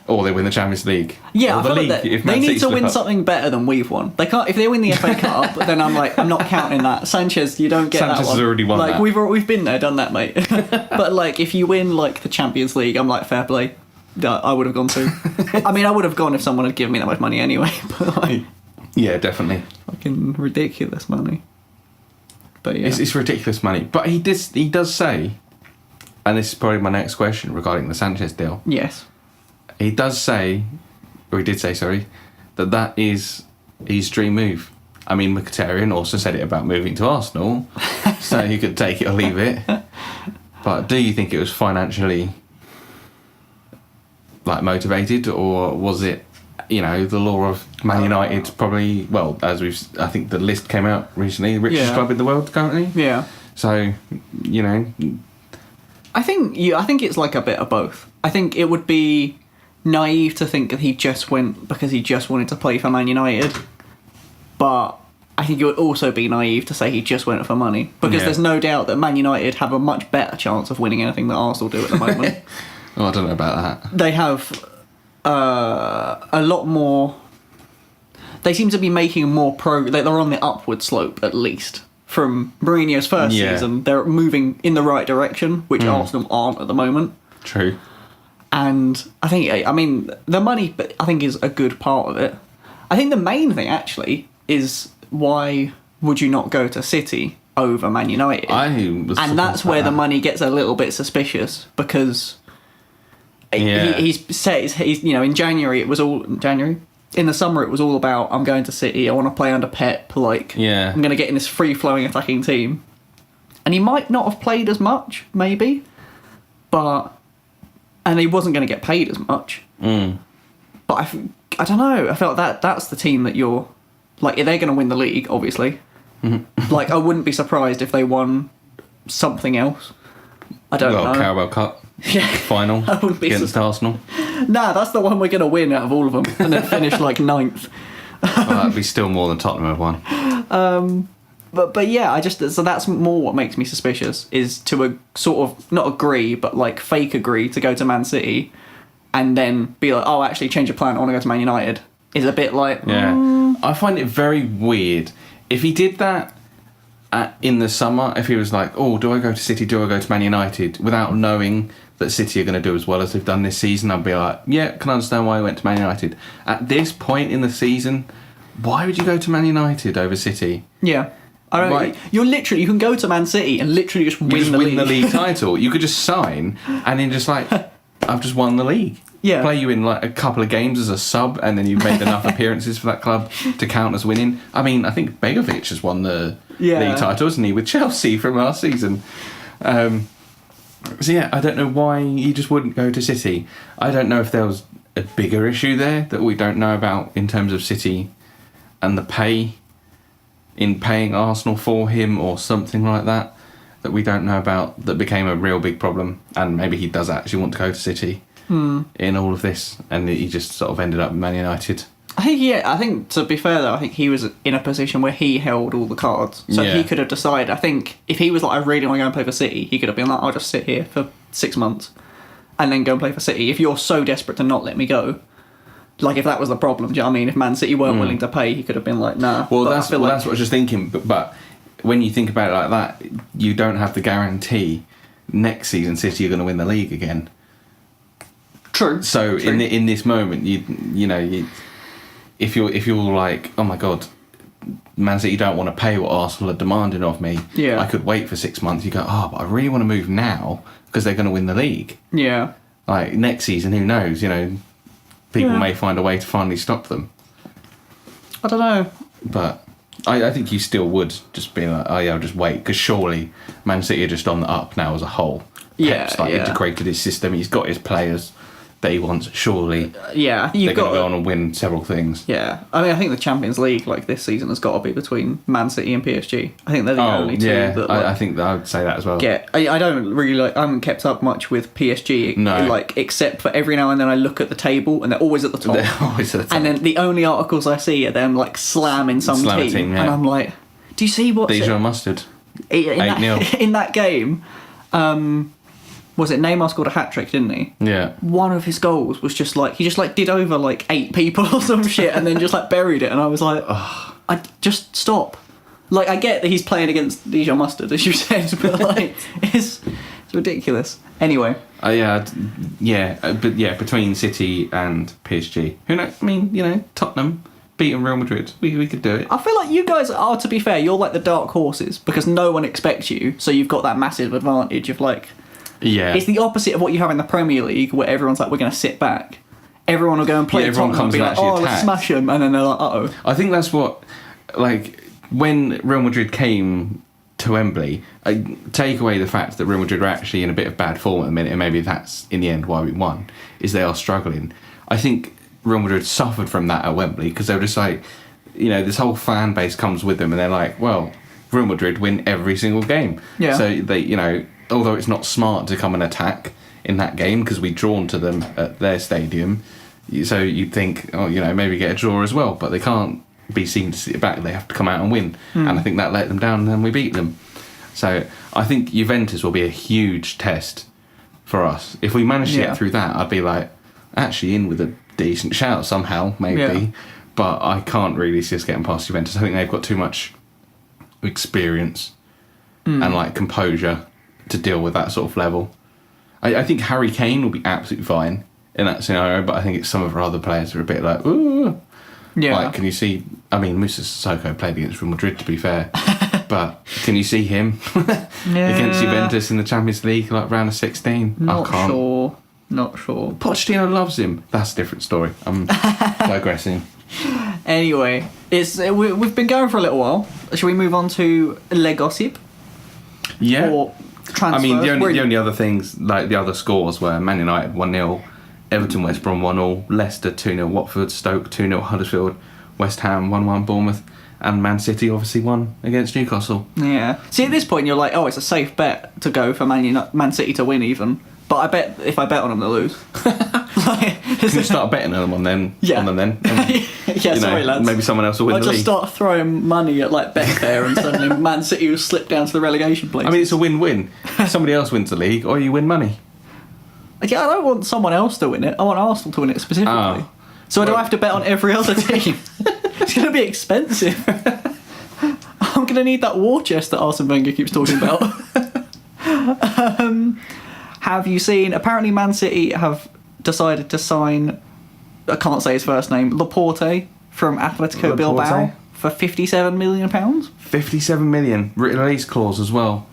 Or they win the Champions League. Yeah, or I feel league, like they need to win something better than we've won. They can't. If they win the FA Cup, then I'm not counting that. Sanchez, you don't get Sanchez that one. has already won like, that. We've been there, done that, mate. But like, if you win like the Champions League, I'm like, fair play. I would have gone too. I mean, I would have gone if someone had given me that much money anyway. But like, yeah, definitely. Fucking ridiculous money. But yeah, it's ridiculous money. But he does say, and this is probably my next question regarding the Sanchez deal. Yes. He does say, or he did say, sorry, that is his dream move. I mean, Mkhitaryan also said it about moving to Arsenal, so he could take it or leave it. But do you think it was financially like motivated, or was it, you know, the law of Man United probably? Well, I think the list came out recently, the richest club in the world currently. Yeah. So, you know, I think it's like a bit of both. I think it would be naive to think that he just went because he just wanted to play for Man United, but I think it would also be naive to say he just went for money, because there's no doubt that Man United have a much better chance of winning anything than Arsenal do at the moment. Oh, I don't know about that. They have a lot more. They seem to be making more progress. They're on the upward slope, at least. From Mourinho's first season, they're moving in the right direction, which Arsenal aren't at the moment. True. And I mean, the money, I think, is a good part of it. I think the main thing, actually, is why would you not go to City over Man United? And that's where the money gets a little bit suspicious, because he's said he's in January in the summer it was all about, I'm going to City, I want to play under Pep, I'm going to get in this free flowing attacking team, and he might not have played as much maybe, and he wasn't going to get paid as much. But I don't know, I felt that's the team that you're like, they're going to win the league obviously. Like, I wouldn't be surprised if they won something else. I don't know. Carabao Cup final I wouldn't be against Arsenal. Nah, that's the one we're going to win out of all of them, and then finish like 9th. That'd be still more than Tottenham have won. But yeah, so that's more what makes me suspicious, is to sort of not agree, but like fake agree to go to Man City, and then be like, oh, actually change your plan, I want to go to Man United. Is a bit like I find it very weird. If he did that in the summer, if he was like, oh, do I go to City, do I go to Man United, without knowing that City are going to do as well as they've done this season, I'd be like, yeah, can I understand why he went to Man United. At this point in the season, why would you go to Man United over City? Yeah. I don't know. You can go to Man City and literally just win the league title. You could just sign and then just like, I've just won the league. Yeah. Play you in like a couple of games as a sub, and then you've made enough appearances for that club to count as winning. I mean, I think Begovic has won the league title, hasn't he, with Chelsea from last season. So yeah, I don't know why he just wouldn't go to City. I don't know if there was a bigger issue there that we don't know about in terms of City and the paying Arsenal for him, or something like that we don't know about, that became a real big problem, and maybe he does actually want to go to City in all of this, and he just sort of ended up in Man United. I think to be fair though, I think he was in a position where he held all the cards, so he could have decided. I think if he was like, I really want to go and play for City, he could have been like, I'll just sit here for 6 months and then go and play for City. If you're so desperate to not let me go, like if that was the problem, do you know what I mean? If Man City weren't willing to pay, he could have been like, nah. Well, that's what I was just thinking, but when you think about it like that, you don't have the guarantee next season City are going to win the league again. True. So True. in this moment, if you're like, oh my god, Man City don't want to pay what Arsenal are demanding of me. Yeah. I could wait for 6 months. You go, but I really want to move now because they're going to win the league. Yeah. Like next season, who knows? People may find a way to finally stop them. I don't know. But I think you still would just be like, I'll just wait, because surely Man City are just on the up now as a whole. Pep's integrated his system. He's got his players that he wants. Surely, I think they're going to go on and win several things. Yeah, I mean, I think the Champions League like this season has got to be between Man City and PSG. I think they're the only two. Yeah, that, I think that I would say that as well. Yeah, I don't really I haven't kept up much with PSG. No. Except for every now and then I look at the table and they're always at the top. They're always at the top. And then the only articles I see are them slamming some team, and I'm like, do you see what? Dijon Mustard. 8-0 in that game. Was it Neymar scored a hat-trick, didn't he? Yeah. One of his goals was just he did over 8 people or some shit and then just buried it, and I was like, I just stop. I get that he's playing against Dijon Mustard, as you said, but it's ridiculous. Anyway. But between City and PSG, who knows? I mean, Tottenham beating Real Madrid, we could do it. I feel like you guys are, to be fair, you're like the dark horses because no one expects you, so you've got that massive advantage of Yeah. It's the opposite of what you have in the Premier League, where everyone's like, we're going to sit back. Everyone will go and play Tottenham and be like, let's smash them, and then they're like, uh-oh. I think that's what, when Real Madrid came to Wembley, I take away the fact that Real Madrid are actually in a bit of bad form at the minute, and maybe that's, in the end, why we won, is they are struggling. I think Real Madrid suffered from that at Wembley, because they were just this whole fan base comes with them, and they're like, well, Real Madrid win every single game. Yeah. So they, although it's not smart to come and attack in that game because we drawn to them at their stadium, so you'd think, maybe get a draw as well, but they can't be seen to sit back. They have to come out and win, and I think that let them down, and then we beat them. So I think Juventus will be a huge test for us. If we manage to get through that, I'd be actually in with a decent shout somehow, maybe. Yeah. But I can't really see us getting past Juventus. I think they've got too much experience and composure to deal with that sort of level. I think Harry Kane will be absolutely fine in that scenario, but I think it's some of our other players who are a bit ooh. Yeah. Like, can you see? I mean, Musa Sissoko played against Real Madrid, to be fair, but can you see him against Juventus in the Champions League, like round of 16? Not I can't. sure. Not sure. Pochettino loves him. That's a different story. I'm digressing. Anyway, we've been going for a little while. Shall we move on to Le Gossip? Yeah. Or transfers? I mean, the only other things, like the other scores were Man United 1-0, Everton West Brom 1-0, Leicester 2-0, Watford Stoke 2-0, Huddersfield, West Ham 1-1, Bournemouth, and Man City obviously won against Newcastle. Yeah. See, at this point, you're like, oh, it's a safe bet to go for Man City to win even. But I bet if I bet on them, they'll lose. Can you start betting on them then? Yeah. On them then? Yeah, sorry, lads. Maybe someone else will win I'll the just league. start throwing money at like Betfair and suddenly Man City will slip down to the relegation place. I mean, it's a win-win. Somebody else wins the league, or you win money. Yeah, I don't want someone else to win it. I want Arsenal to win it specifically. Oh. So do I have to bet on every other team? It's going to be expensive. I'm going to need that war chest that Arsene Wenger keeps talking about. Have you seen... Apparently Man City have decided to sign... I can't say his first name. Laporte from Atletico Bilbao for £57 million. 57 million. Release clause as well.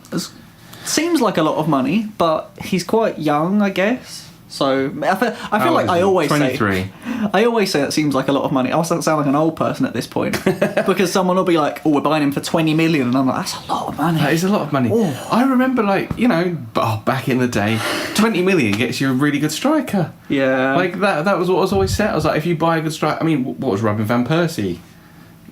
Seems like a lot of money, but he's quite young, I guess. So I feel like I always 23. say that seems like a lot of money. I sound like an old person at this point because someone will be like, "Oh, we're buying him for 20 million," and I'm like, "That's a lot of money." That is a lot of money. Oh. I remember, back in the day, 20 million gets you a really good striker. Yeah, Like that was what was always said. I was like, if you buy a good striker, I mean, what was Robin van Persie?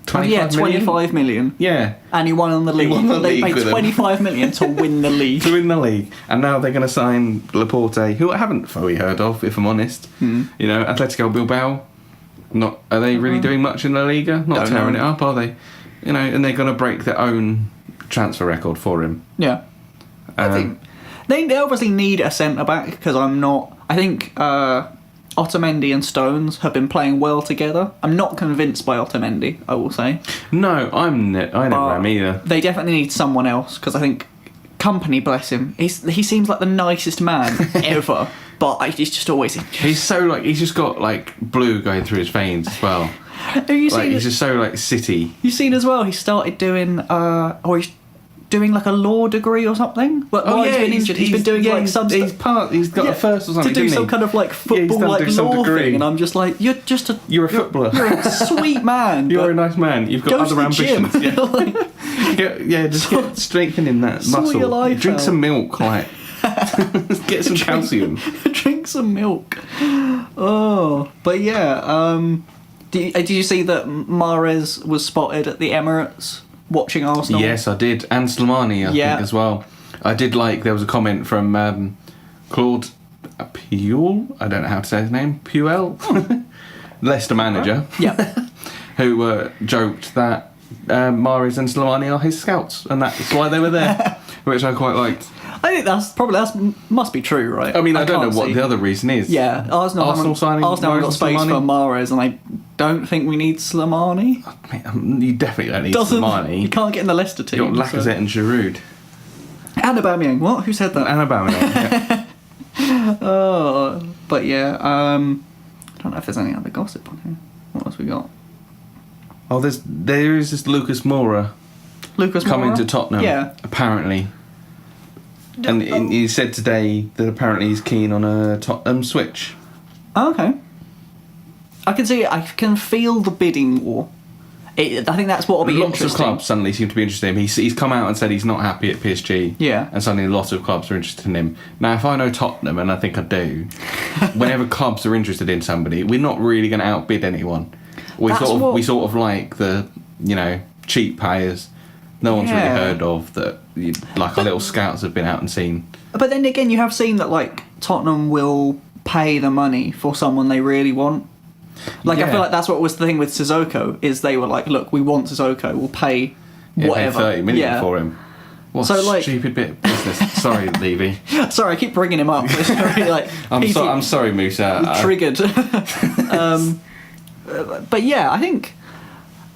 25 million. Yeah. And he won on the league. won the they league paid with 25 million to win the league. To win the league. And now they're going to sign Laporte, who I haven't fully heard of, if I'm honest. You know, Atletico Bilbao, are they really doing much in La Liga? Not tearing it up, are they? You know, and they're going to break their own transfer record for him. Yeah. I think they obviously need a centre-back because I think Otamendi and Stones have been playing well together. I'm not convinced by Otamendi, I will say. No, I never am either. They definitely need someone else because I think Company, bless him, he seems like the nicest man ever, but he's just always injured. He's just got like blue going through his veins as well. Have you seen? He's just so like city. You've seen as well. He started doing, he's doing like a law degree or something. But while he's been injured, he's been doing like some stuff. He's got a first or something to do some kind of like football like law thing, and I'm just like, you're a footballer. You're a sweet man. You're a nice man. You've got other ambitions. Gym. Just get strengthening that muscle. Your life Drink out. some milk, like get some calcium. Drink some milk. Oh, but yeah. Did you see that Mahrez was spotted at the Emirates watching Arsenal? Yes, I did, and Slimani, I think as well. I did like. There was a comment from Claude Puel. I don't know how to say his name. Puel, Leicester manager. Yeah. Who joked that Mahrez and Slimani are his scouts, and that's why they were there, which I quite liked. I think that must be true, right? I mean, I don't know what the other reason is. Yeah, Arsenal haven't got space for Mahrez, and I don't think we need Slimani. You definitely don't need Slimani. You can't get in the Leicester team. You got Lacazette and Giroud. And Aubameyang. What? Who said that? And Aubameyang. Yeah. Oh, but yeah. I don't know if there's any other gossip on here. What else we got? Oh, there is this Lucas Moura coming to Tottenham. Yeah. Apparently. And he said today that apparently he's keen on a Tottenham switch. Oh, okay. I can feel the bidding war. I think that's what will be interesting. Lots of clubs suddenly seem to be interested in him. He's come out and said he's not happy at PSG. Yeah. And suddenly lots of clubs are interested in him. Now, if I know Tottenham, and I think I do, whenever clubs are interested in somebody, we're not really going to outbid anyone. We sort of like the, cheap players. No one's really heard of that. Our little scouts have been out and seen. But then again, you have seen that Tottenham will pay the money for someone they really want. I feel like that's what was the thing with Sissoko, is they were like, look, we want Sissoko, we'll pay whatever. Pay 30 million for him. What a stupid bit of business. Sorry, Levy. Sorry, I keep bringing him up. It's very, I'm sorry, Musa. I'm triggered. But yeah, I think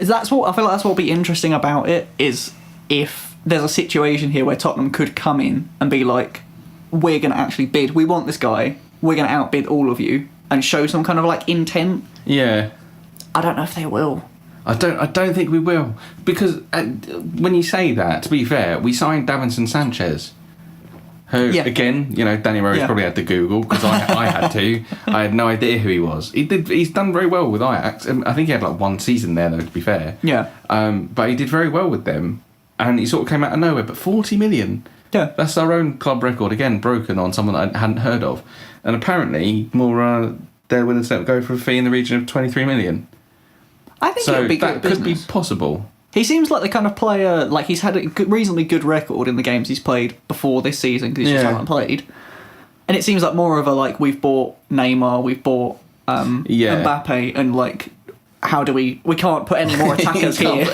I feel like that's what will be interesting about it, is if there's a situation here where Tottenham could come in and be like, we're going to actually bid, we want this guy, we're going to outbid all of you, and show some kind of intent. Yeah. I don't know if they will. I don't think we will, because when you say that, to be fair, we signed Davinson Sanchez, who again, Danny Rose probably had to Google, because I had to. I had no idea who he was. He's done very well with Ajax. I think he had like one season there, though, to be fair. Yeah. But he did very well with them, and he sort of came out of nowhere. But 40 million. Yeah. That's our own club record again, broken on someone that I hadn't heard of, and apparently Moura, they're willing to go for a fee in the region of 23 million. I think it would be good that could be possible. He seems like the kind of player, like he's had a reasonably good record in the games he's played before this season, because he just hasn't played. And it seems like more of a, like, we've bought Neymar, we've bought Mbappe, and, like, how do we can't put any more attackers here.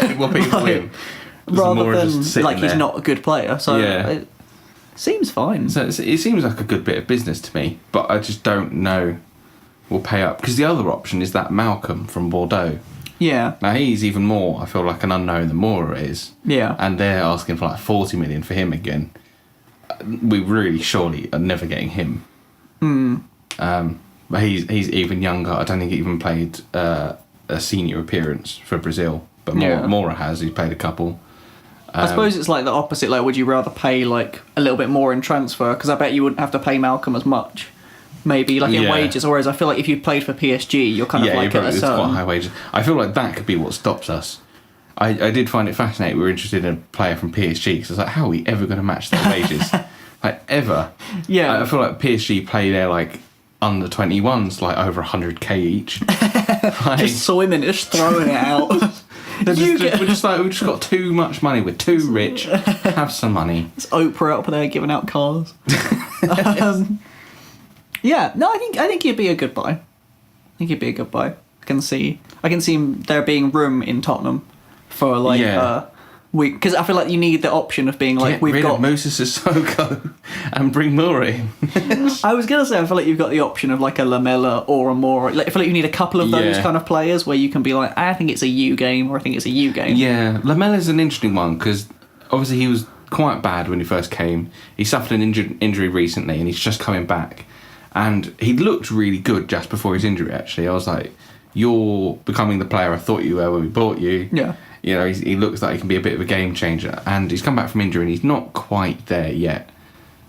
Rather than, like, he's not a good player. So it seems fine. So it seems like a good bit of business to me, but I just don't know we'll pay up. Because the other option is that Malcolm from Bordeaux. Yeah. Now he's even more, I feel like, an unknown than Moura is. Yeah. And they're asking for like 40 million for him again. We really surely are never getting him. But he's even younger. I don't think he even played a senior appearance for Brazil. But Moura has. He's played a couple. I suppose it's like the opposite. Like, would you rather pay like a little bit more in transfer? Because I bet you wouldn't have to pay Malcolm as much. Maybe like in wages, whereas I feel like if you played for PSG, you're kind of like at a certain... quite high wages. I feel like that could be what stops us. I did find it fascinating. We were interested in a player from PSG because I was like, how are we ever going to match their wages? Like, ever? Yeah. I feel like PSG play their like under 21s like over 100k each. Like, just swimming, just throwing it out. we've just got too much money. We're too rich. Have some money. It's Oprah up there giving out cars. Yeah, no, I think he'd be a good buy. I can see there being room in Tottenham for like because I feel like you need the option of being like, we've got Moussa Sissoko and bring Moura in. I was gonna say, I feel like you've got the option of like a Lamella or a Moura. Like, I feel like you need a couple of those kind of players where you can be like, I think it's a U game, or I think it's a U game. Yeah, Lamella's an interesting one because obviously he was quite bad when he first came. He suffered an injury recently, and he's just coming back. And he looked really good just before his injury, actually. I was like, you're becoming the player I thought you were when we bought you. Yeah. He looks like he can be a bit of a game changer. And he's come back from injury and he's not quite there yet.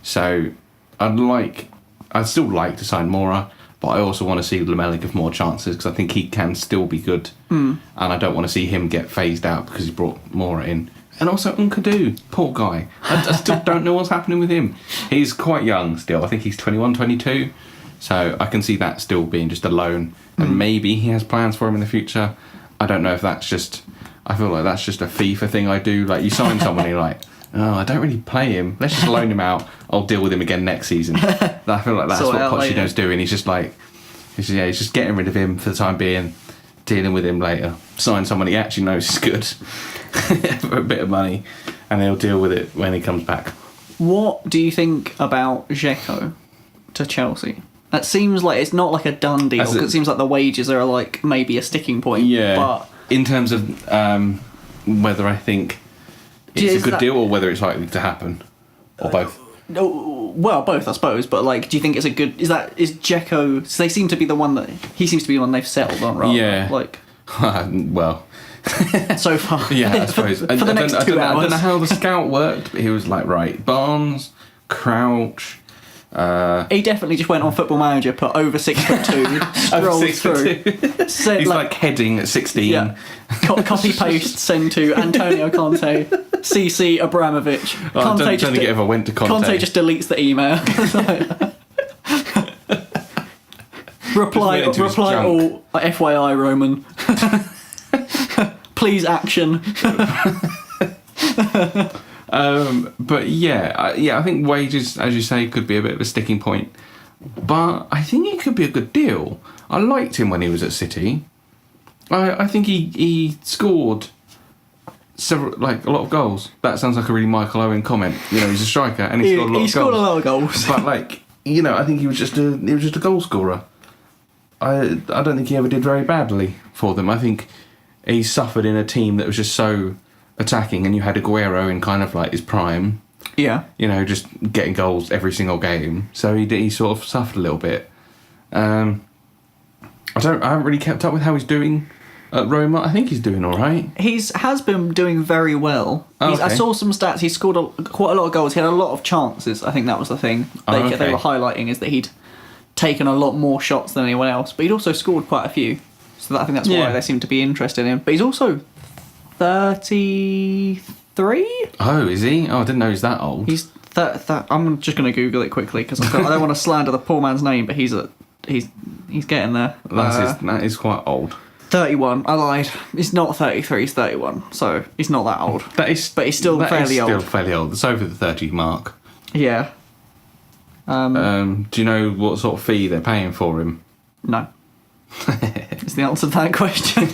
So I'd still like to sign Moura, but I also want to see Lamella give more chances because I think he can still be good. And I don't want to see him get phased out because he brought Moura in. And also Nkadu, poor guy. I still don't know what's happening with him. He's quite young still. I think he's 21, 22. So I can see that still being just a loan. And maybe he has plans for him in the future. I don't know if that's just... I feel like that's just a FIFA thing I do. Like, you sign someone and you're like, oh, I don't really play him. Let's just loan him out. I'll deal with him again next season. I feel like that's what Pochettino's doing. He's just like... He's just getting rid of him for the time being, dealing with him later. Sign someone he actually knows is good. For a bit of money, and he'll deal with it when he comes back. What do you think about Dzeko to Chelsea? That seems like it's not like a done deal, because it seems like the wages are like maybe a sticking point. Yeah, but in terms of whether I think it's a good deal or whether it's likely to happen, or both. Well, both, I suppose. But like, do you think it's a good? Is Dzeko? So they seem to be the one that he seems to be the one they've settled on, right? Yeah. Like, well. So far. Yeah, I suppose. for the next 2 hours. I don't know how the scout worked, but he was like, right, Barnes, Crouch. He definitely just went on Football Manager, put over 6'2", scrolled through. Said, he's like heading at 16. Yeah. Copy paste, send to Antonio Conte, CC Abramovich. Conte I don't get if I went to Conte. Conte just deletes the email. reply all, FYI Roman. Please action. But I think wages, as you say, could be a bit of a sticking point. But I think it could be a good deal. I liked him when he was at City. I think he scored a lot of goals. That sounds like a really Michael Owen comment. He's a striker and he scored a lot of goals. But I think he was just a goal scorer. I don't think he ever did very badly for them. I think he suffered in a team that was just so attacking, and you had Aguero in kind of like his prime. Yeah. Just getting goals every single game. So he sort of suffered a little bit. I haven't really kept up with how he's doing at Roma? I think he's doing all right. Has been doing very well. Okay. I saw some stats. He scored quite a lot of goals. He had a lot of chances. I think that was the thing they were highlighting, is that he'd taken a lot more shots than anyone else, but he'd also scored quite a few. So I think that's why they seem to be interested in him. But he's also 33. Oh, is he? Oh, I didn't know he's that old. He's I'm just going to Google it quickly because I don't want to slander the poor man's name, but he's getting there. That is quite old. 31. I lied. He's not 33. He's 31. So he's not that old. But he's still fairly old. Still fairly old. It's over the 30 mark. Yeah. Do you know what sort of fee they're paying for him? No. It's the answer to that question.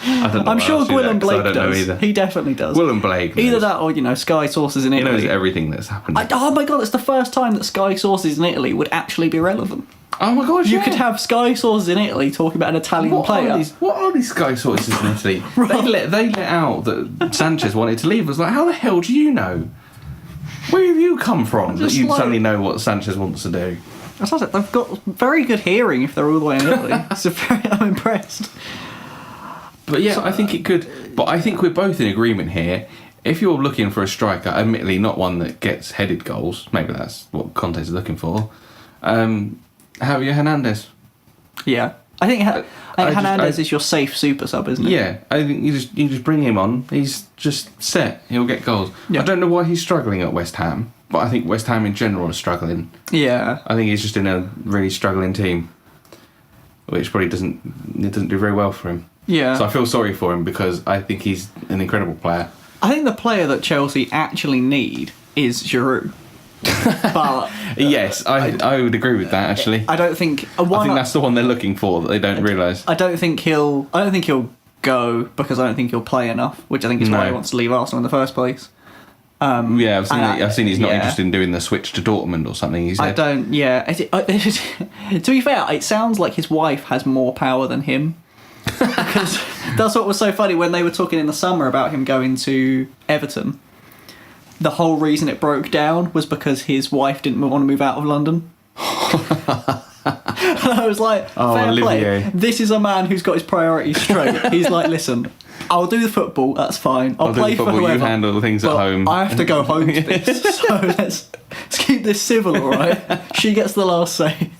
I don't know. I'm sure Gwilym Blake does. Know either. He definitely does. Gwilym Blake knows. Either that or, Sky Sources in Italy. He knows everything that's happened. Oh my god, it's the first time that Sky Sources in Italy would actually be relevant. Oh my god, You could have Sky Sources in Italy talking about an Italian player. What are these Sky Sources in Italy? Right. They let out that Sanchez wanted to leave. I was like, how the hell do you know? Where have you come from that you suddenly know what Sanchez wants to do? They've got very good hearing if they're all the way in Italy. I'm impressed. But yeah, I think it could. But I think we're both in agreement here. If you're looking for a striker, admittedly not one that gets headed goals, maybe that's what Conte's is looking for, Javier Hernandez. Yeah. I think Hernandez is your safe super sub, isn't it? Yeah, I think you just bring him on. He's just set. He'll get goals. Yeah. I don't know why he's struggling at West Ham, but I think West Ham in general are struggling. Yeah. I think he's just in a really struggling team, which probably doesn't do very well for him. Yeah. So I feel sorry for him because I think he's an incredible player. I think the player that Chelsea actually need is Giroud. But yes, I would agree with that actually. I don't think I think that's the one they're looking for that they don't realise. I don't think he'll go because I don't think he'll play enough, which I think is why he wants to leave Arsenal in the first place. I've seen he's not interested in doing the switch to Dortmund or something. He said. I don't. Yeah. To be fair, it sounds like his wife has more power than him. Because that's what was so funny when they were talking in the summer about him going to Everton. The whole reason it broke down was because his wife didn't want to move out of London. And I was like, fair play. This is a man who's got his priorities straight. He's like, listen, I'll do the football, that's fine. I'll play for whoever. You handle the things at home. I have to go home to this. So let's keep this civil, all right? She gets the last say.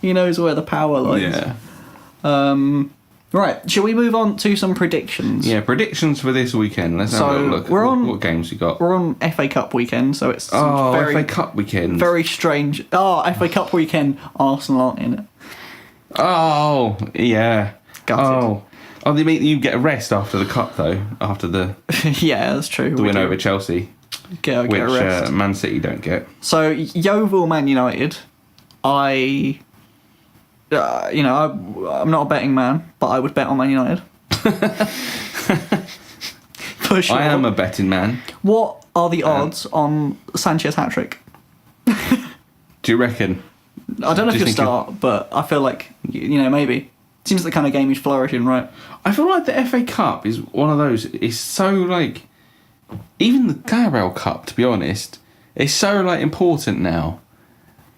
He knows where the power lies. Yeah. Right, shall we move on to some predictions? Yeah, predictions for this weekend. Let's have a look. What games you got? We're on FA Cup weekend, so it's FA Cup weekend. Very strange. FA Cup weekend, Arsenal aren't in it. Oh, yeah. Gutted. They mean you get a rest after the Cup, though? After the... yeah, that's true. The win over Chelsea. Get a rest. Man City don't get. So, Yeovil Man United, I'm not a betting man, but I would bet on Man United. For sure. I am a betting man. What are the odds on Sanchez hat-trick? Do you reckon? I don't know if he'll start, but I feel like, maybe. Seems the kind of game he's flourishing, right? I feel like the FA Cup is one of those, it's so, even the Carabao Cup, to be honest, is so, important now.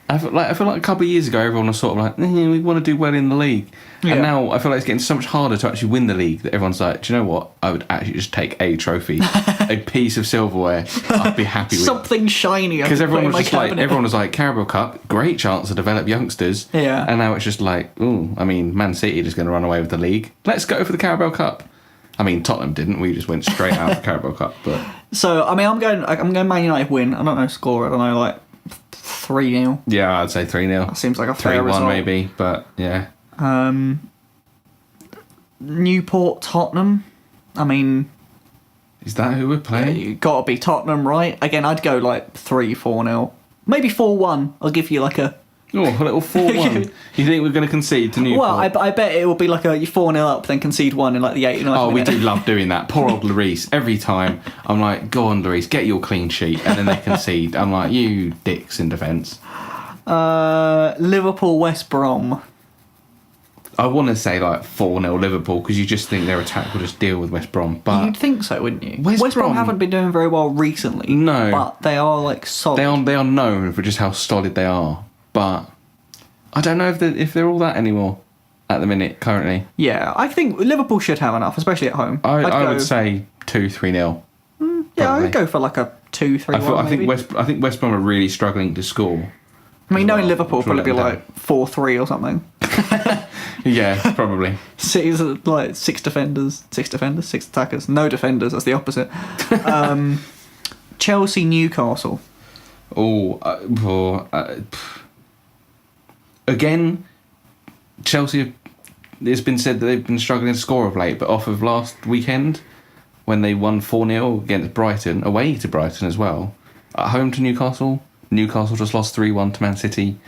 I feel like a couple of years ago, everyone was sort of we want to do well in the league. Yeah. And now I feel like it's getting so much harder to actually win the league that everyone's like, do you know what? I would actually just take a trophy, a piece of silverware. I'd be happy with something shiny. Because everyone was like, Carabao Cup, great chance to develop youngsters. Yeah. And now it's just Man City are just going to run away with the league. Let's go for the Carabao Cup. I mean, Tottenham didn't. We just went straight out of the Carabao Cup. But so I'm going Man United win. I don't know score. I don't know 3-0. Yeah, I'd say 3-0. That seems like a fair 3-1 result. maybe, but yeah. Newport, Tottenham. I mean... Is that who we're playing? You got to be Tottenham, right? Again, I'd go 3-4-0. Maybe 4-1. I'll give you a little 4-1. You think we're going to concede to Newport? Well, I bet it will be a 4-0 up, then concede 1 in the 89th minute. Oh, we do love doing that. Poor old Lloris. Every time, I'm like, go on, Lloris, get your clean sheet. And then they concede. I'm like, you dicks in defence. Liverpool, West Brom. I want to say 4-0 Liverpool because you just think their attack will just deal with West Brom. But you'd think so, wouldn't you? West Brom haven't been doing very well recently. No. But they are solid. They are known for just how solid they are. But I don't know if they're all that anymore. at the minute currently. Yeah, I think Liverpool should have enough, especially at home. I would say 2-3-0. Yeah, I'd go for like a 2-3-1 maybe. I think West Brom are really struggling to score. I mean, knowing Liverpool, Which will probably be let them like 4-3 or something. Yeah, probably. City's like 6 attackers, no defenders. That's the opposite. Chelsea, Newcastle. Again, Chelsea. It's been said that they've been struggling to score of late, but off of last weekend when they won 4-0 against Brighton, away to Brighton as well, at home to Newcastle. Newcastle just lost 3-1 to Man City.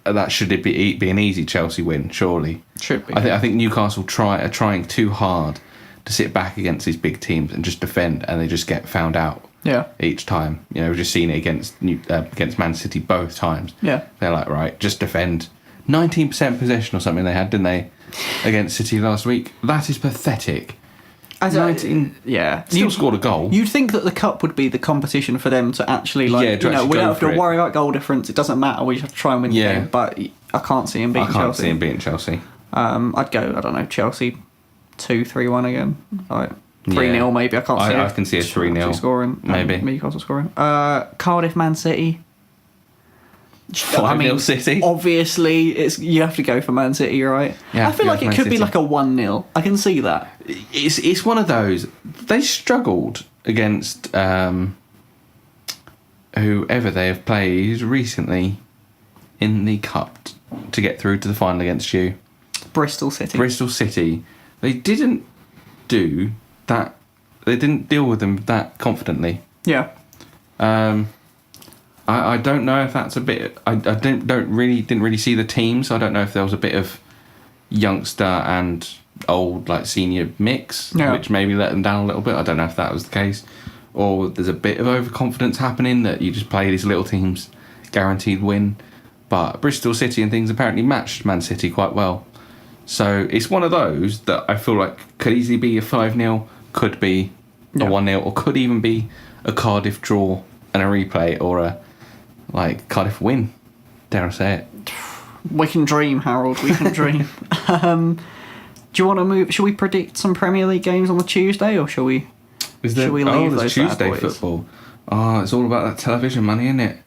That should be an easy Chelsea win, surely. Should be. I think Newcastle are trying too hard to sit back against these big teams and just defend, and they just get found out. Yeah. Each time, we've just seen it against Man City both times. Yeah. They're like, right, just defend. 19% possession or something they had, didn't they, against City last week? That is pathetic. 19. Yeah. Still scored a goal. You'd think that the cup would be the competition for them to actually, like, we don't have to worry about goal difference. It doesn't matter. We just have to try and win the game. But I can't see him beating Chelsea. I can't see him beating Chelsea. I'd go, I don't know, Chelsea 2-3-1 again. Like 3-0 maybe. I can't see it. I can see a 3-0 scoring. Maybe. Newcastle scoring. Cardiff, Man City. 5-0 City. Obviously, you have to go for Man City, right? Yeah, I feel like it could be like a 1-0. I can see that. It's one of those. They struggled against whoever they have played recently in the cup to get through to the final against you. Bristol City. They didn't do that. They didn't deal with them that confidently. Yeah. I don't know if that's a bit. I didn't really see the team, so I don't know if there was a bit of youngster and old like senior mix, which maybe let them down a little bit. I don't know if that was the case, or there's a bit of overconfidence happening that you just play these little teams guaranteed win. But Bristol City and things apparently matched Man City quite well, so it's one of those that I feel like could easily be a 5-0, could be a 1-0, or could even be a Cardiff draw and a replay, or a Cardiff win, dare I say it. We can dream, Harold, we can dream. Do you want to move? Should we predict some Premier League games on the Tuesday, or shall we leave those Tuesday bad boys? Football. Oh, it's all about that television money, isn't it?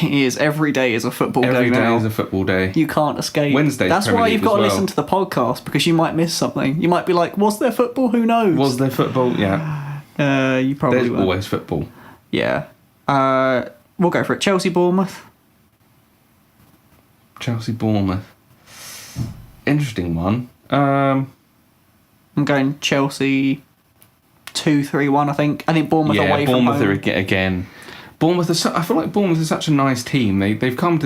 It is. Every day is a football day now. Every day is a football day. You can't escape. Wednesday's That's Premier why League you've got to as well. listen to the podcast, because you might miss something. You might be like, was there football? Who knows? Was there football? Yeah. You probably There's won't. always football. Yeah. We'll go for it. Chelsea, Bournemouth. Interesting one. I'm going Chelsea 2-3-1, I think. I think Bournemouth away from home. Bournemouth again. I feel like Bournemouth is such a nice team. They've come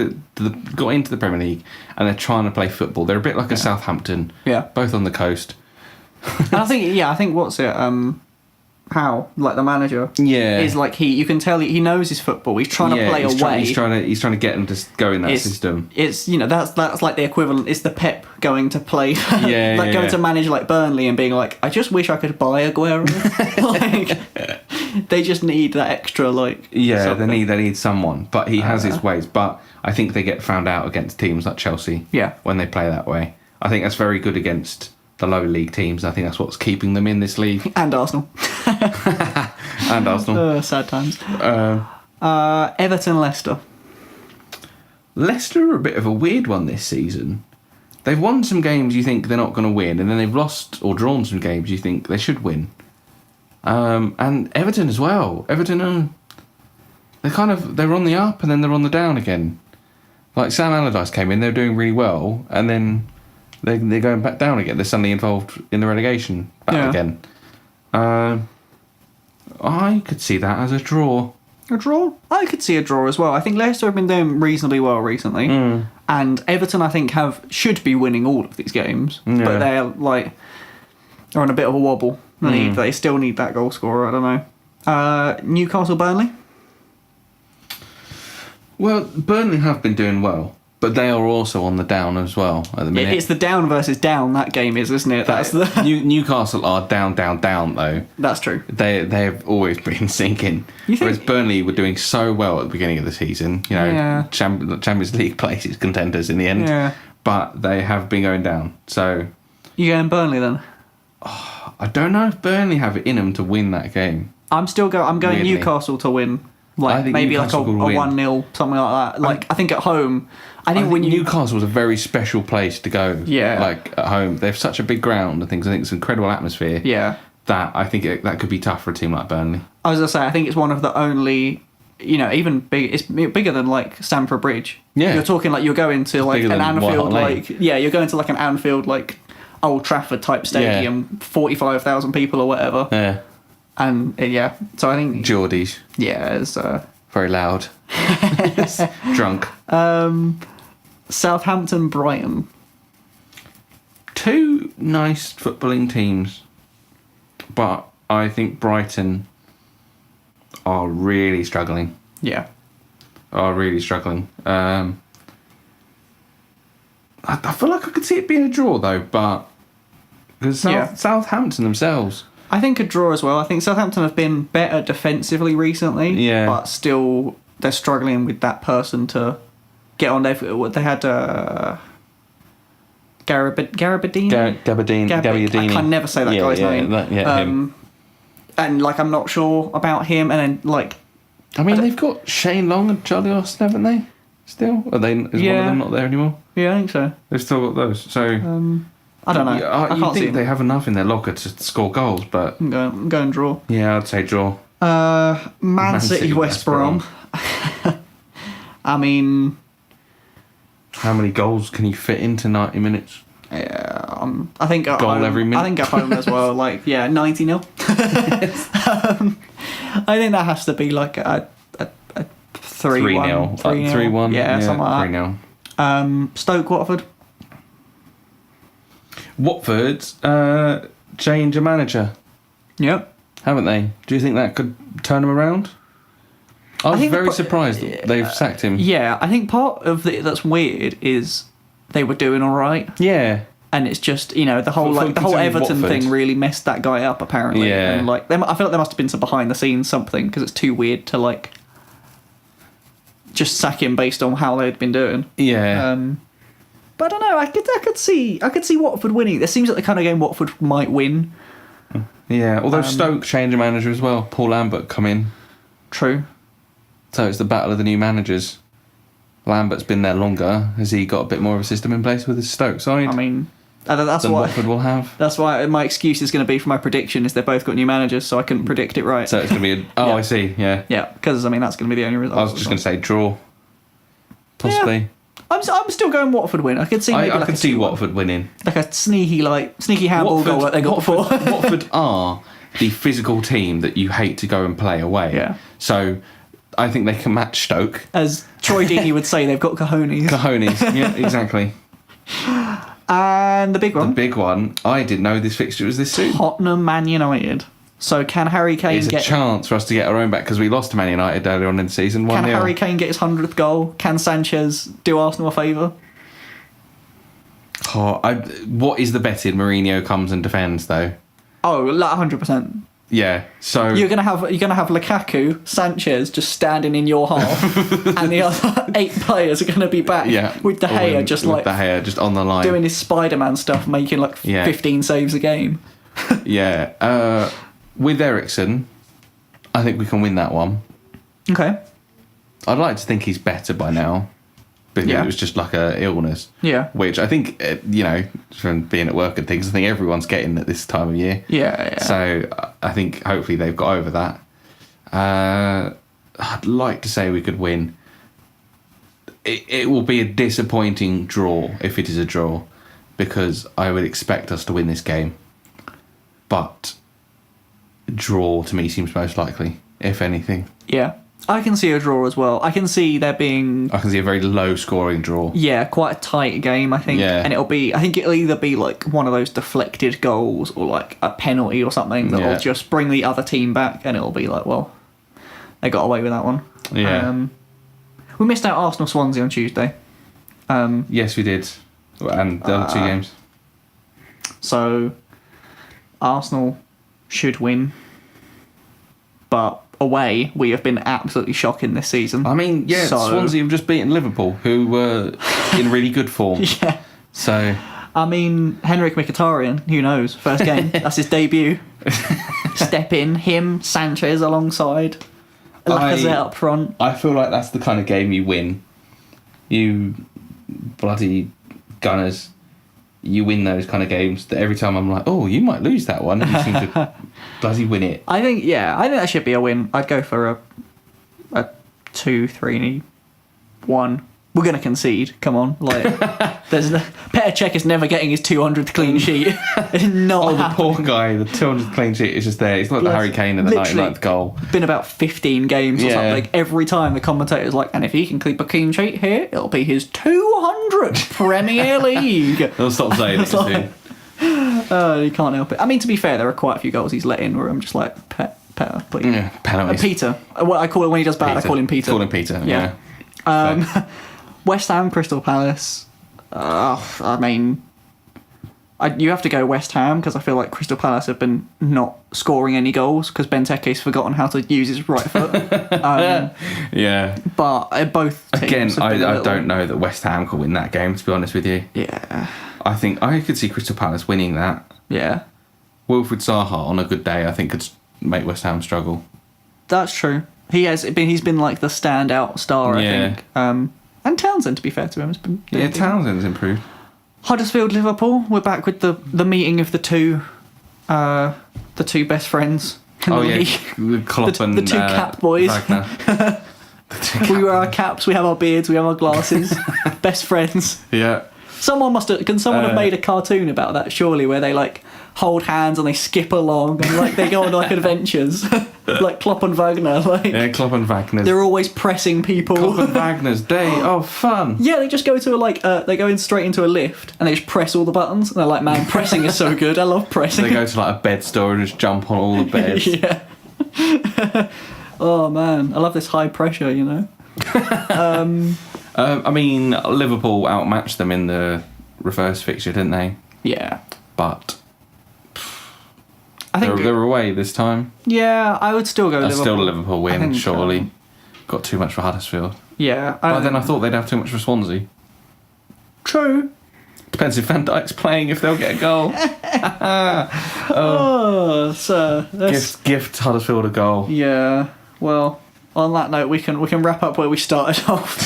got into the Premier League, and they're trying to play football. They're a bit like a Southampton. Yeah. Both on the coast. And I think what's it? How the manager is like you can tell he knows his football. He's trying to play away. He's trying to get them to go in that system. It's that's like the equivalent. It's the Pep going to play, going to manage like Burnley and being like, I just wish I could buy Aguero. They just need that extra something. They need someone, but he has his ways. But I think they get found out against teams like Chelsea. Yeah, when they play that way, I think that's very good against the lower league teams. I think that's what's keeping them in this league. And Arsenal. Sad times. Everton, Leicester. Leicester are a bit of a weird one this season. They've won some games you think they're not going to win, and then they've lost or drawn some games you think they should win. And Everton as well. Everton, they're on the up and then they're on the down again. Like Sam Allardyce came in, they were doing really well, and then they're going back down again. They're suddenly involved in the relegation again. I could see that as a draw. A draw? I could see a draw as well. I think Leicester have been doing reasonably well recently. And Everton, I think, should be winning all of these games. Yeah. But they're on a bit of a wobble. They still need that goal scorer, I don't know. Newcastle, Burnley? Well, Burnley have been doing well, but they are also on the down as well at the minute. It's the down versus down that game is, isn't it? That's Newcastle are down though. That's true. They've always been sinking. Whereas Burnley were doing so well at the beginning of the season. Champions League places contenders in the end. Yeah. but they have been going down. So You going Burnley then? I don't know if Burnley have it in them to win that game. I'm going Weirdly. Newcastle to win. I Like think maybe Newcastle like a could win. 1-0, something like that. Like I think at home, I think when you Newcastle was a very special place to go. Yeah. Like at home, they have such a big ground and things. I think it's an incredible atmosphere. yeah. That I think that could be tough for a team like Burnley. I was gonna say I think it's one of the only, even big. It's bigger than like Stamford Bridge. Yeah. You're talking like you're going to like bigger an than White Anfield, Hart Lane. you're going to like an Anfield like Old Trafford type stadium, 45,000 people or whatever. Yeah. And so I think Geordies. it's Very loud. Drunk. Southampton, Brighton. Two nice footballing teams, but I think Brighton are really struggling. Yeah. I feel like I could see it being a draw though, but because Southampton themselves. I think a draw as well. I think Southampton have been better defensively recently. Yeah. But still, they're struggling with that person to get on there. They had Garabadini? Gabbiadini. I can never say that guy's name. Him. And like, I'm not sure about him. And then like, I mean, they've got Shane Long and Charlie Austin, haven't they? Still, is one of them not there anymore? yeah, I think so. They've still got those. So I don't know. I you can't see think they them. have enough in their locker to score goals, but I'm going draw. yeah, I'd say draw. Man City, West Brom. I mean, how many goals can you fit into 90 minutes? I think at Goal home, every minute. I think at home as well. 90-0. I think that has to be like a 3-1, 3-1. Yeah, something like that. 3-0. Stoke, Watford. Watford's change a manager, Yep. haven't they? Do you think that could turn them around? I was think very the surprised that they've sacked him. Yeah, I think part of that's weird is they were doing all right, Yeah. and it's just the whole For the whole considering Everton Watford. thing really messed that guy up apparently. Yeah. And I feel like there must have been some behind the scenes something because it's too weird to just sack him based on how they'd been doing. Yeah. But I don't know. I could see Watford winning. There seems like the kind of game Watford might win. Yeah. Although Stoke change a manager as well. Paul Lambert come in. True. So it's the battle of the new managers. Lambert's been there longer. Has he got a bit more of a system in place with his Stoke side? I mean, that's than why Watford will have. That's why my excuse is going to be for my prediction is they've both got new managers, so I couldn't predict it right. So it's going to be Yeah. I see, yeah. Yeah, because that's going to be the only result. I was just going to say draw. Possibly. I'm still going Watford win. I could see. Maybe I like can a see 2-1. Watford winning. Like a sneaky handball goal that they got before. Watford are the physical team that you hate to go and play away. Yeah. So I think they can match Stoke. As Troy Deeney would say, they've got cojones. Cojones. Yeah, exactly. And the big The one, big one. I didn't know this fixture was this soon. Tottenham Man United. So can Harry Kane It's a chance for us to get our own back because we lost to Man United earlier on in the season. 1-0. Can Harry Kane get his 100th goal? Can Sanchez do Arsenal a favour? What is the betting? Mourinho comes and defends though. Oh, 100%. Yeah. So You're gonna have Lukaku, Sanchez just standing in your half, and the other 8 players are gonna be back. yeah, with De Gea just with De Gea just on the line doing his Spider-Man stuff, making 15 saves a game. Yeah. With Eriksen, I think we can win that one. Okay. I'd like to think he's better by now. Because Yeah. it was just like a illness. Yeah. Which I think, from being at work and things, I think everyone's getting at this time of year. Yeah. So I think hopefully they've got over that. I'd like to say we could win. It will be a disappointing draw if it is a draw, because I would expect us to win this game. But draw to me seems most likely, if anything. Yeah. I can see a draw as well. I can see there being I can see a very low scoring draw. quite a tight game, I think. Yeah. And it'll either be like one of those deflected goals or like a penalty or something that will just bring the other team back, and it'll be like, well, they got away with that one. Yeah. We missed out Arsenal Swansea on Tuesday. Yes, we did. And the other 2 games. So Arsenal should win. But away, we have been absolutely shocking this season. I mean, So- Swansea have just beaten Liverpool, who were in really good form. Yeah. So, I mean, Henrik Mkhitaryan, who knows? First game, that's his debut. Step in, him, Sanchez alongside, Lacazette up front. I feel like that's the kind of game you win. You bloody Gunners, you win those kind of games that every time I'm like, oh, you might lose that one. You seem to bloody win it. I think that should be a win. I'd go for a 2-3-1. We're going to concede. Come on. Like, Petr Cech is never getting his 200th clean sheet. It's not the poor guy, the 200th clean sheet is just there. It's like the Harry Kane in the 99th goal. Been about 15 games or something. Like, every time the commentator's like, and if he can keep a clean sheet here, it'll be his 200th Premier League. They'll stop saying it soon. You can't help it. I mean, to be fair, there are quite a few goals he's let in where I'm just like, Petr, please. Yeah, penalties. Peter. What I call it when he does bad, I call him Peter. Call him Peter, yeah. West Ham, Crystal Palace. I mean, you have to go West Ham because I feel like Crystal Palace have been not scoring any goals because Benteke's forgotten how to use his right foot. Yeah. But both teams again, I don't know that West Ham could win that game, to be honest with you. Yeah. I think I could see Crystal Palace winning that. Yeah. Wilfried Zaha on a good day, I think, could make West Ham struggle. That's true. He's been like the standout star, I think. And Townsend, to be fair to him, has been. Townsend's improved. Huddersfield, Liverpool. We're back with the meeting of the two best friends. In the league. Klopp and the two cap boys. We wear our caps. We have our beards. We have our glasses. Best friends. Yeah. Someone have made a cartoon about that, surely, where they like hold hands and they skip along and like they go on like adventures, like Klopp and Wagner. Like, Klopp and Wagner. They're always pressing people. Klopp and Wagner's day. Oh, fun. Yeah, they just go to they go in straight into a lift and they just press all the buttons. And they're like, man, pressing is so good. I love pressing. They go to like a bed store and just jump on all the beds. Yeah. Oh man, I love this high pressure. You know. I mean, Liverpool outmatched them in the reverse fixture, didn't they? Yeah. But I think they were away this time. Yeah, I would still go Liverpool. Still a Liverpool win, surely. Got too much for Huddersfield. Yeah. But then I thought they'd have too much for Swansea. True. Depends if Van Dijk's playing, if they'll get a goal. Gift Huddersfield a goal. Yeah. Well, on that note, we can wrap up where we started off,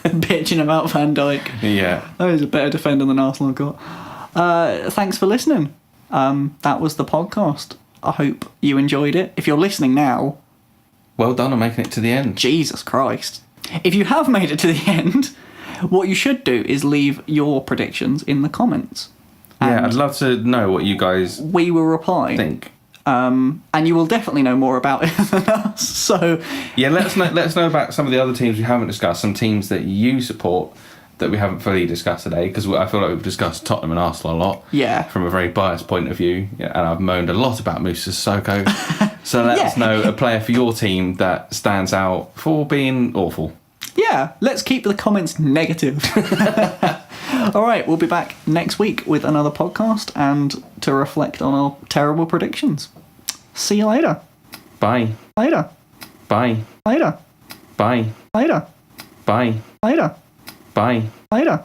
bitching about Van Dijk. Yeah. That was a better defender than Arsenal got. Thanks for listening. That was the podcast. I hope you enjoyed it. If you're listening now, well done on making it to the end. Jesus Christ. If you have made it to the end, what you should do is leave your predictions in the comments. Yeah, I'd love to know what you guys we will reply. Think. And you will definitely know more about it than us. So yeah, let us know about some of the other teams we haven't discussed, some teams that you support that we haven't fully discussed today, because I feel like we've discussed Tottenham and Arsenal a lot. Yeah. From a very biased point of view, and I've moaned a lot about Moussa Sissoko. So let us know a player for your team that stands out for being awful. Yeah, let's keep the comments negative. All right, we'll be back next week with another podcast and to reflect on our terrible predictions. See you later. Bye. Later. Bye. Later. Bye. Later. Bye. Later. Bye. Later.